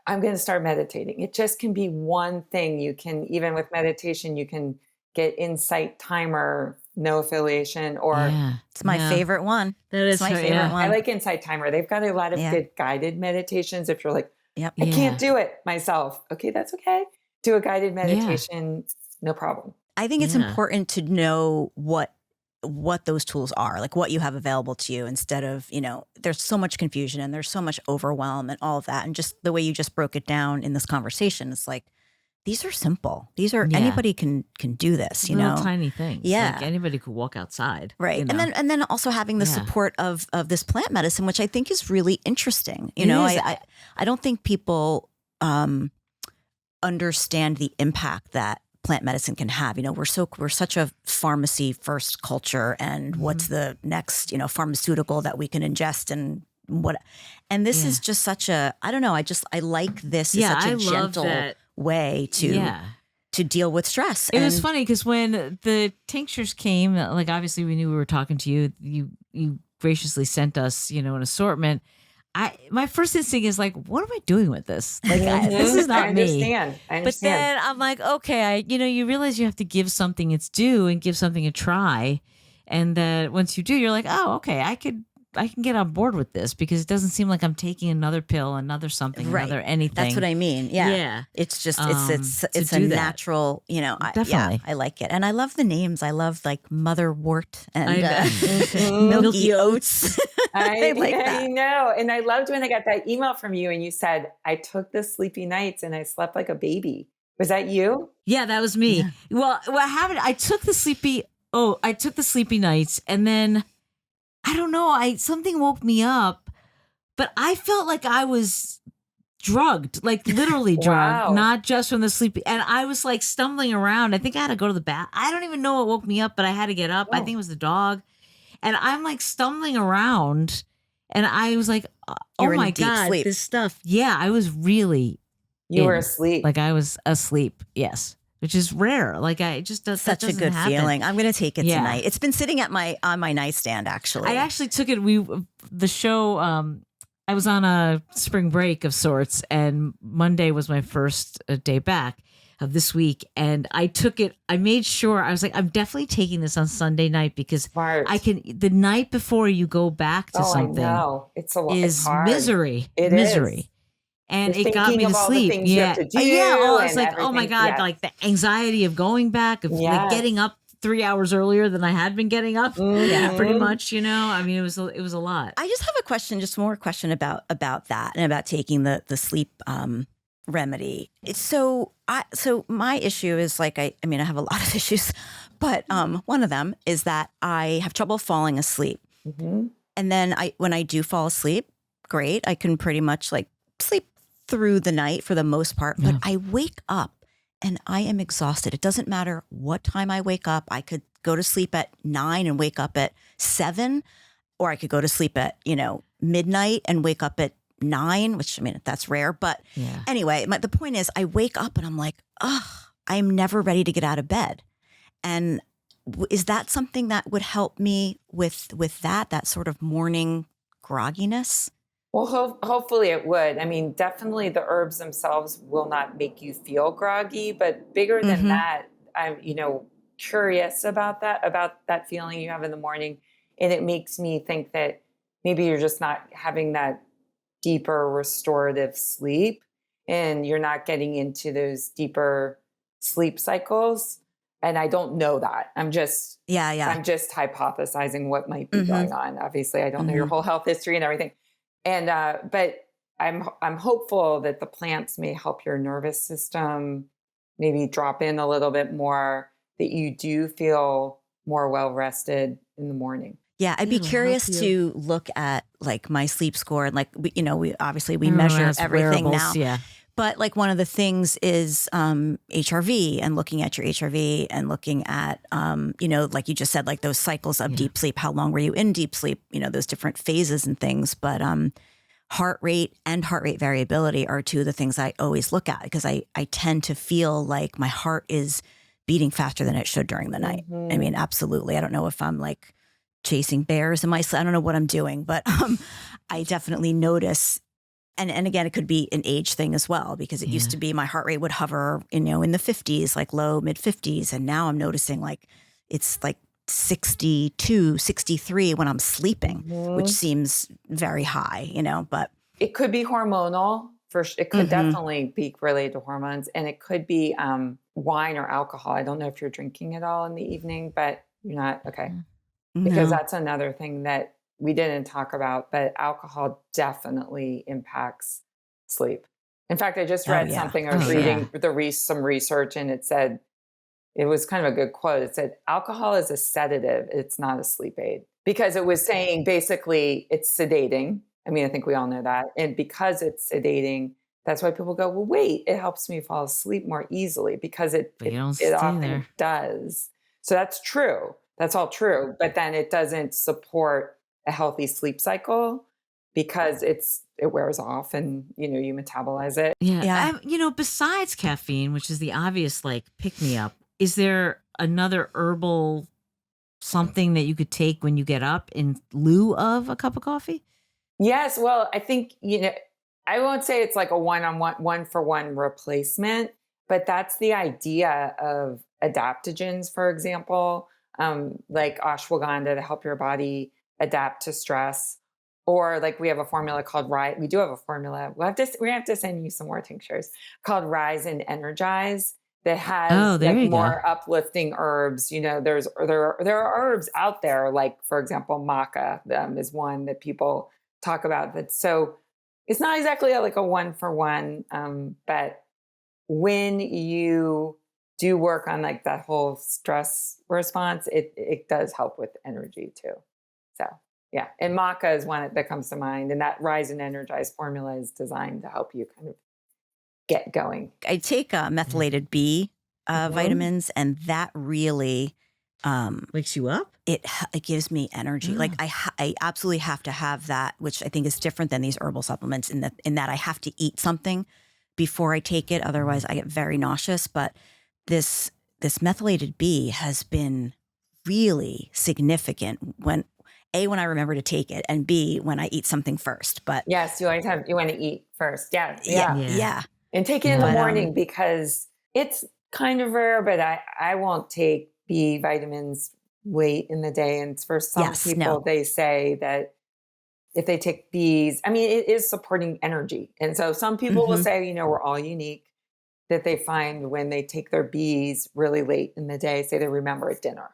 I'm going to start meditating. It just can be one thing. You can, even with meditation, you can get Insight Timer, no affiliation, or Yeah. It's my Yeah. favorite one. That It's is my her, favorite yeah. I one. like Insight Timer. They've got a lot of Yeah. good guided meditations. If you're like, Yep. I Yeah. can't do it myself. Okay, that's okay. Do a guided meditation, no problem. I think it's Yeah. important to know what those tools are, like what you have available to you, instead of, there's so much confusion and there's so much overwhelm and all of that. And just the way you just broke it down in this conversation, it's like, these are simple. These are, Yeah. anybody can do this, Little tiny things. Yeah. Like anybody could walk outside. Right. you know? And then also having the Yeah. support of this plant medicine, which I think is really interesting. It is. I don't think people understand the impact that plant medicine can have. We're such a pharmacy first culture, and what's the next, pharmaceutical that we can ingest and this is just such a, I don't know. I like this. Yeah, It's such a I love gentle that. way to deal with stress. It was funny because when the tinctures came, like obviously we knew we were talking to you. You graciously sent us, an assortment. My first instinct is like, what am I doing with this? Like, this is not I me. understand. But then I'm like, okay, you realize you have to give something its due and give something a try, and that once you do, you're like, oh, okay, I can get on board with this because it doesn't seem like I'm taking another pill, another something, Right. another anything. That's what I mean. Yeah. Yeah. It's just, it's to a do that. natural, Definitely. I like it. And I love the names. I love like Motherwort and know. Milky Oats. I like that. I know. And I loved when I got that email from you and you said, I took the sleepy nights and I slept like a baby. Was that you? Yeah, that was me. Yeah. Well, what happened? I took the sleepy nights, and then I don't know. Something woke me up, but I felt like I was drugged, like literally drugged, Wow. not just from the sleepy. And I was like stumbling around. I think I had to go to the bath. I don't even know what woke me up, but I had to get up. I Oh. think it was the dog, and I'm like stumbling around, and I was like, You "Oh were in my deep god, sleep. this stuff!" Yeah, I was really. You were in. asleep. Like I was asleep. Yes. Which is rare. Like I just that Such a doesn't good happen. feeling. I'm going to take it Yeah. tonight. It's been sitting on my nightstand, actually. I actually took it. The show. I was on a spring break of sorts, and Monday was my first day back of this week, and I took it. I made sure I was like, I'm definitely taking this on Sunday night because Smart. I can. The night before you go back to something I know. It's a lot. It's is hard. misery. It misery. is. And You're it got me thinking to of all the sleep. things you have to do I was and like, oh my everything. God, Yes. like the anxiety of going back, of like Yes. getting up 3 hours earlier than I had been getting up. Mhm. Pretty much, I mean, it was a lot. I just have a question, just more question about that and about taking the sleep remedy. So my issue is like, I mean, I have a lot of issues, but one of them is that I have trouble falling asleep. Mhm. And then when I do fall asleep, great. I can pretty much like sleep through the night for the most part, but Yeah. I wake up and I am exhausted. It doesn't matter what time I wake up. I could go to sleep at 9 and wake up at 7, or I could go to sleep at, midnight and wake up at 9, which I mean, that's rare. But Yeah. anyway, the point is I wake up and I'm like, I'm never ready to get out of bed. And is that something that would help me with that sort of morning grogginess? Well, hopefully it would. I mean, definitely the herbs themselves will not make you feel groggy, but bigger than Mhm. that, I'm, curious about that feeling you have in the morning. And it makes me think that maybe you're just not having that deeper restorative sleep and you're not getting into those deeper sleep cycles. And I don't know that. I'm just hypothesizing what might be Mhm. going on. Obviously, I don't know your whole health history and everything. And but I'm hopeful that the plants may help your nervous system, maybe drop in a little bit more, that you do feel more well rested in the morning. Yeah, I'd be It'll help curious you. to look at like my sleep score, and like we obviously Everyone measure has everything wearables, now. Yeah. But like one of the things is HRV, and looking at your HRV and looking at like you just said, like those cycles of deep sleep. How long were you in deep sleep? Those different phases and things. But heart rate and heart rate variability are two of the things I always look at, because I tend to feel like my heart is beating faster than it should during the night. Mhm. I mean, absolutely. I don't know if I'm like chasing bears in my sleep. I don't know what I'm doing, but I definitely notice And again, it could be an age thing as well, because it used to be my heart rate would hover, in the 50s, like low, mid 50s. And now I'm noticing like it's like 62, 63 when I'm sleeping, which seems very high, but. It could be hormonal. It could definitely be related to hormones, and it could be wine or alcohol. I don't know if you're drinking it all in the evening, but you're not. Okay. Because that's another thing that we didn't talk about, but alcohol definitely impacts sleep. In fact, I just read something. I was reading some research, and it said, it was kind of a good quote. It said, alcohol is a sedative. It's not a sleep aid, because it was saying basically it's sedating. I mean, I think we all know that. And because it's sedating, that's why people go, well, wait, it helps me fall asleep more easily, because it often does. So that's true. That's all true. But then it doesn't support a healthy sleep cycle, because it wears off and, you metabolize it. Yeah. Besides caffeine, which is the obvious like pick me up, is there another herbal something that you could take when you get up in lieu of a cup of coffee? Yes. Well, I think, I won't say it's like a one-for-one replacement, but that's the idea of adaptogens, for example, like ashwagandha to help your body adapt to stress. Or like we have a formula called Rise. We do have a formula. We have to send you some more tinctures called Rise and Energize that has more uplifting herbs. There are herbs out there, like, for example, maca is one that people talk about. That so it's not exactly like a one-for-one, but when you do work on like that whole stress response, it does help with energy too. So yeah, and maca is one that comes to mind, and that Rise and Energize formula is designed to help you kind of get going. I take methylated B vitamins, and that really wakes you up. It gives me energy. Like I absolutely have to have that, which I think is different than these herbal supplements in that I have to eat something before I take it. Otherwise, I get very nauseous. But this methylated B has been really significant when I remember to take it, and B, when I eat something first. But yes, you want to eat first. Yeah. And take it in the morning, because it's kind of rare, but I won't take B vitamins late in the day. And for some people, they say that if they take Bs, I mean, it is supporting energy. And so some people will say, we're all unique, that they find when they take their Bs really late in the day, say they remember at dinner,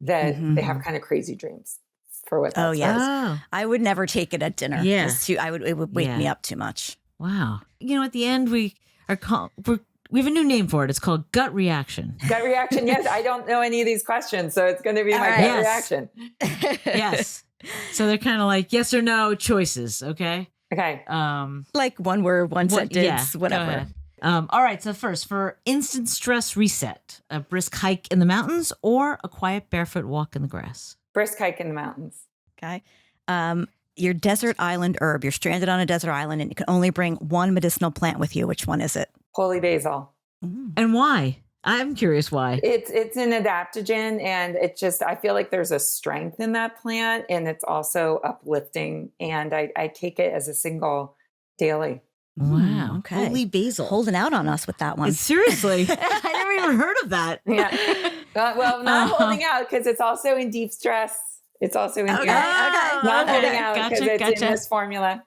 that they have kind of crazy dreams for what that says. I would never take it at dinner. Yeah. It would wake me up too much. Wow. At the end we have a new name for it. It's called gut reaction. Gut reaction. Yes. I don't know any of these questions, so it's going to be my gut reaction. Yes. So they're kind of like yes or no choices. Okay. Okay. Like one word, one sentence, whatever. All right. So first, for instant stress reset, a brisk hike in the mountains or a quiet barefoot walk in the grass? Brisk hike in the mountains. Okay. Your desert island herb. You're stranded on a desert island, and you can only bring one medicinal plant with you. Which one is it? Holy basil. And why? I'm curious why. It's an adaptogen, and I feel like there's a strength in that plant, and it's also uplifting. And I take it as a single daily. Wow. Okay. Holy basil. Holding out on us with that one. Seriously. I never even heard of that. Yeah. Well, not holding out, because it's also in deep stress. It's also in okay. Not holding out because it's in this formula.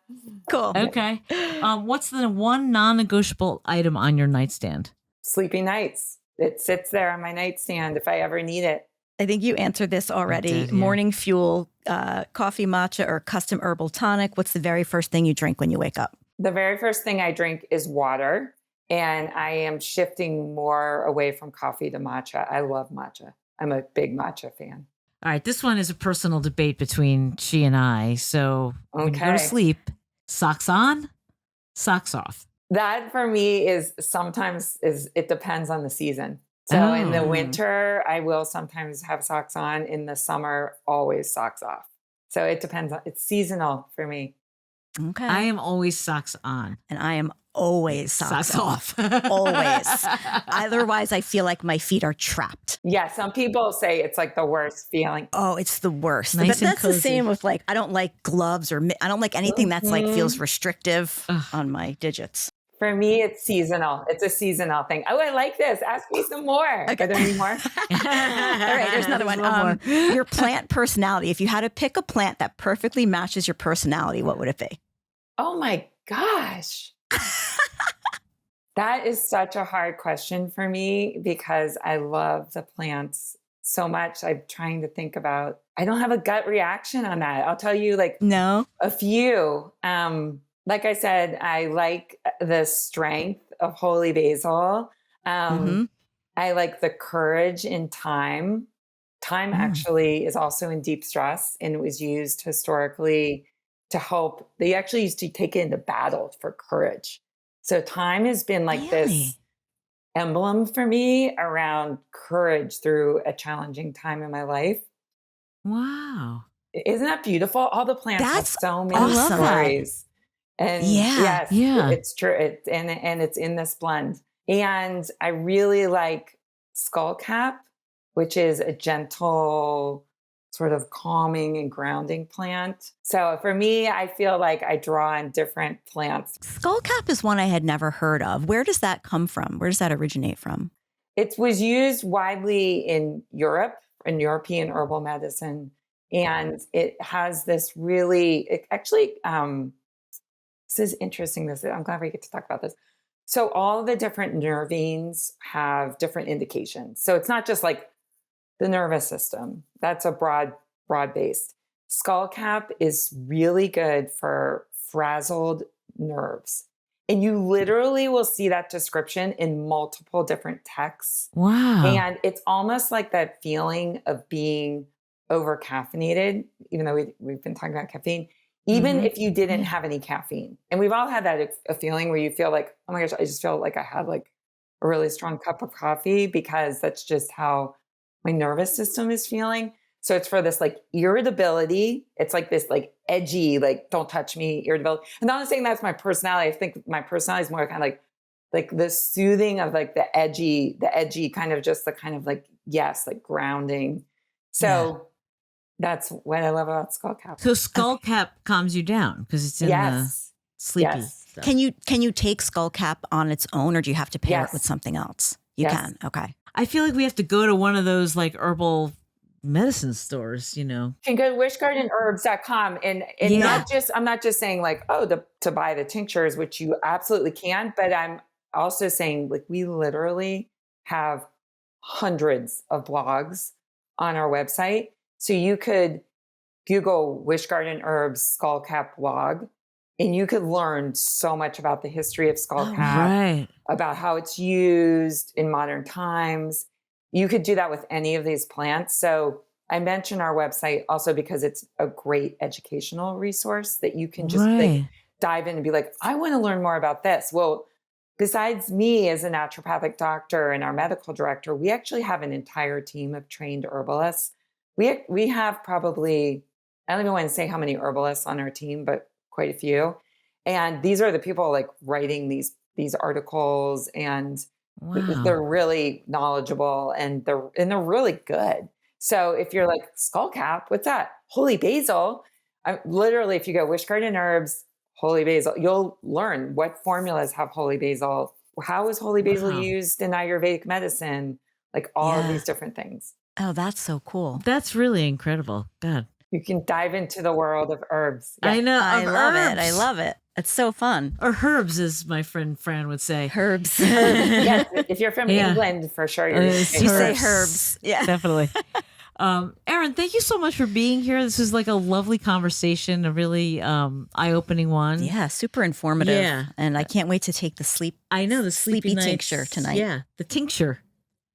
Cool. Okay. What's the one non-negotiable item on your nightstand? Sleepy nights. It sits there on my nightstand if I ever need it. I think you answered this already. I did, yeah. Morning fuel, coffee, matcha, or custom herbal tonic. What's the very first thing you drink when you wake up? The very first thing I drink is water, and I am shifting more away from coffee to matcha. I love matcha. I'm a big matcha fan. All right, this one is a personal debate between she and I. So when you go to sleep, socks on, socks off. That for me is it depends on the season. So in the winter, I will sometimes have socks on. In the summer, always socks off. So it depends. It's seasonal for me. Okay. I am always socks on. And I am always socks off. Always. Otherwise, I feel like my feet are trapped. Yeah, some people say it's like the worst feeling. Oh, it's the worst. Nice But and that's the cozy. same with like, I don't like gloves or I don't like anything that's like feels Mhm. restrictive on my digits. For me, it's seasonal. It's a seasonal thing. Oh, I like this. Ask me some more. Okay. Are there any more? All right, there's another one. One more. Your plant personality. If you had to pick a plant that perfectly matches your personality, what would it be? Oh my gosh. That is such a hard question for me because I love the plants so much. I'm trying to think about, I don't have a gut reaction on that. I'll tell you like No. a few. Like I said, I like the strength of holy basil. Mhm. I like the courage in thyme. Thyme actually is also in deep stress, and it was used historically to help. They actually used to take it into battle for courage. So thyme has been like this Really? emblem for me around courage through a challenging time in my life. Wow. Isn't that beautiful? All the plants have That's so many awesome. stories. And Yeah. yes, Yeah. it's true. And it's in this blend. And I really like skullcap, which is a gentle, sort of calming and grounding plant. So for me, I feel like I draw on different plants. Skullcap is one I had never heard of. Where does that come from? Where does that originate from? It was used widely in Europe, in European herbal medicine. And it has this really, it actually, this is interesting. I'm glad we get to talk about this. So all the different nervines have different indications. So it's not just like the nervous system. That's a broad based. Skullcap is really good for frazzled nerves. And you literally will see that description in multiple different texts. Wow. And it's almost like that feeling of being over caffeinated, even though we've been talking about caffeine, even if you didn't have any caffeine. And we've all had that a feeling where you feel like, oh my gosh, I just feel like I had like a really strong cup of coffee because that's just how my nervous system is feeling. So it's for this like irritability. It's like this like edgy, like don't touch me irritability. And I'm not saying that's my personality. I think my personality is more kind of like the soothing of like the edgy kind of just the kind of like, yes, like grounding. So that's what I love about skullcap. So skullcap calms you down because it's in the sleepy stuff. Can you take skullcap on its own, or do you have to pair Yes. it with something else? You Yes. can. Okay. I feel like we have to go to one of those like herbal medicine stores, you know. You can go to wishgardenherbs.com and Yeah. not just, I'm not just saying like, oh, to buy the tinctures, which you absolutely can, but I'm also saying like we literally have hundreds of blogs on our website. So you could Google WishGarden Herbs skullcap blog and you could learn so much about the history of skullcap, Right. about how it's used in modern times. You could do that with any of these plants. So I mention our website also because it's a great educational resource that you can just like dive in and be like, I want to learn more about this. Well, besides me as a naturopathic doctor and our medical director, we actually have an entire team of trained herbalists. We have probably, I don't even want to say how many herbalists on our team, but quite a few. And these are the people like writing these articles, and Wow. they're really knowledgeable and they're really good. So if you're like skullcap, what's that? Holy basil. Literally, if you go WishGarden Herbs, holy basil, you'll learn what formulas have holy basil. How is holy basil Wow. used in Ayurvedic medicine? Like all of these different things. Oh, that's so cool. That's really incredible. God. You can dive into the world of herbs. I know. I of love it. I herbs. love it. It's so fun. Or herbs, as my friend Fran would say. Herbs. Yes, if you're from Yeah. England, for sure. You're You You say Herbs. herbs. Yeah. Definitely. Erin, thank you so much for being here. This is like a lovely conversation, a really eye-opening one. Yeah, super informative. Yeah. And I can't wait to take the sleep. I know the Sleepy sleepy nights. tincture tonight. Yeah, the tincture.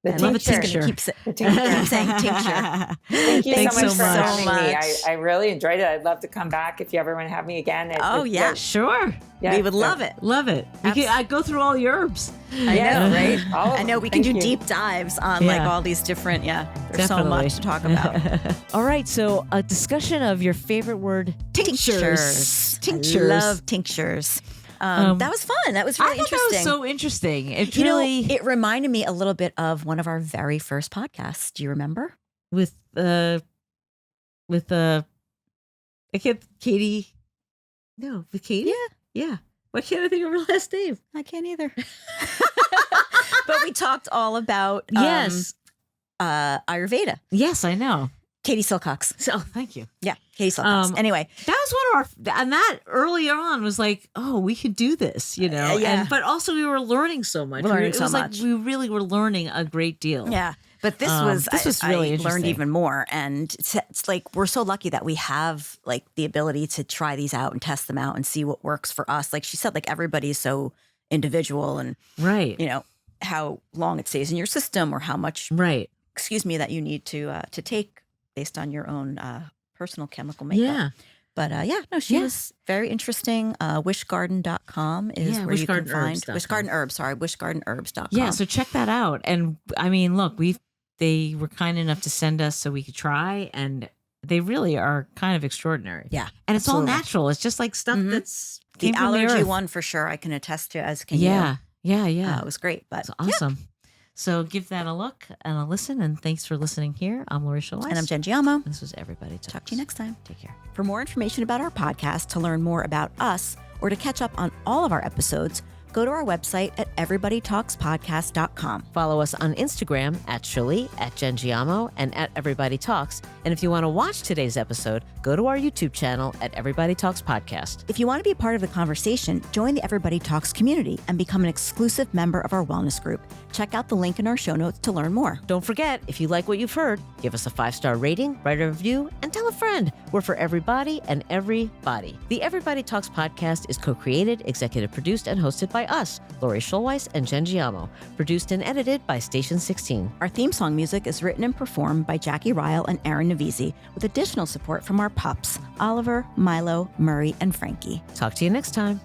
The I love it. tincture. Just gonna The tincture. keep saying tincture. Thank you Thanks so much so for much. having me. I really enjoyed it. I'd love to come back if you ever want to have me again. Oh, yeah. Sure. We would love it. Love it. I go through all your herbs. I Yes. know, right? All of I know them. we can Thank do you. deep dives on like Yeah. all these different, there's so Definitely. much to talk about. All right, so a discussion of your favorite word, tinctures. I love tinctures. That was fun. That was really I thought interesting. that was so interesting. It You know, really it reminded me a little bit of one of our very first podcasts. Do you remember? with I can't Katie. No, with Katie. Yeah. Why can't I think of her last name? I can't either. But we talked all about Yes. Ayurveda. Yes, I know. Katie Silcox. So thank you. Yeah, Katie Silcox. Anyway, That was one of our, and that earlier on was like, oh, we could do this, Yeah. And but also we were learning so much. We're learning It so was much. like we really were learning a great deal. yeah. But this was really I learned interesting. even more, and it's like we're so lucky that we have like the ability to try these out and test them out and see what works for us. Like she said, like everybody's so individual, and Right. how long it stays in your system or how much Right. that you need to take based on your own personal chemical makeup. Yeah. But she was very interesting. WishGarden.com is where you can find WishGarden Herbs. Sorry, WishGardenHerbs.com. Yeah. So check that out. And I mean, look, they were kind enough to send us so we could try, and they really are kind of extraordinary. Yeah, And it's all absolutely. natural. It's just like stuff that's the came from the allergy earth. one for sure. I can attest to, as can Yeah. you. Yeah. It was great. But It's awesome. So give that a look and a listen. And thanks for listening here. I'm Lori Schulweiss. And I'm Jen Giamo. This was Everybody Talks. Talk to you next time. Take care. For more information about our podcast, to learn more about us, or to catch up on all of our episodes, go to our website at every.body.talks.com. Follow us on Instagram at Shirley, at Jen Giamo, and at Everybody Talks. And if you want to watch today's episode, go to our YouTube channel at Everybody Talks Podcast. If you want to be a part of the conversation, join the Everybody Talks community and become an exclusive member of our wellness group. Check out the link in our show notes to learn more. Don't forget, if you like what you've heard, give us a 5-star rating, write a review, and tell a friend. We're for everybody and everybody. The Everybody Talks podcast is co-created, executive produced, and hosted by us, Lori Schulweiss and Jen Giamo. Produced and edited by Station 16. Our theme song music is written and performed by Jackie Ryle and Erin Stokes, with additional support from our pups, Oliver, Milo, Murray, and Frankie. Talk to you next time.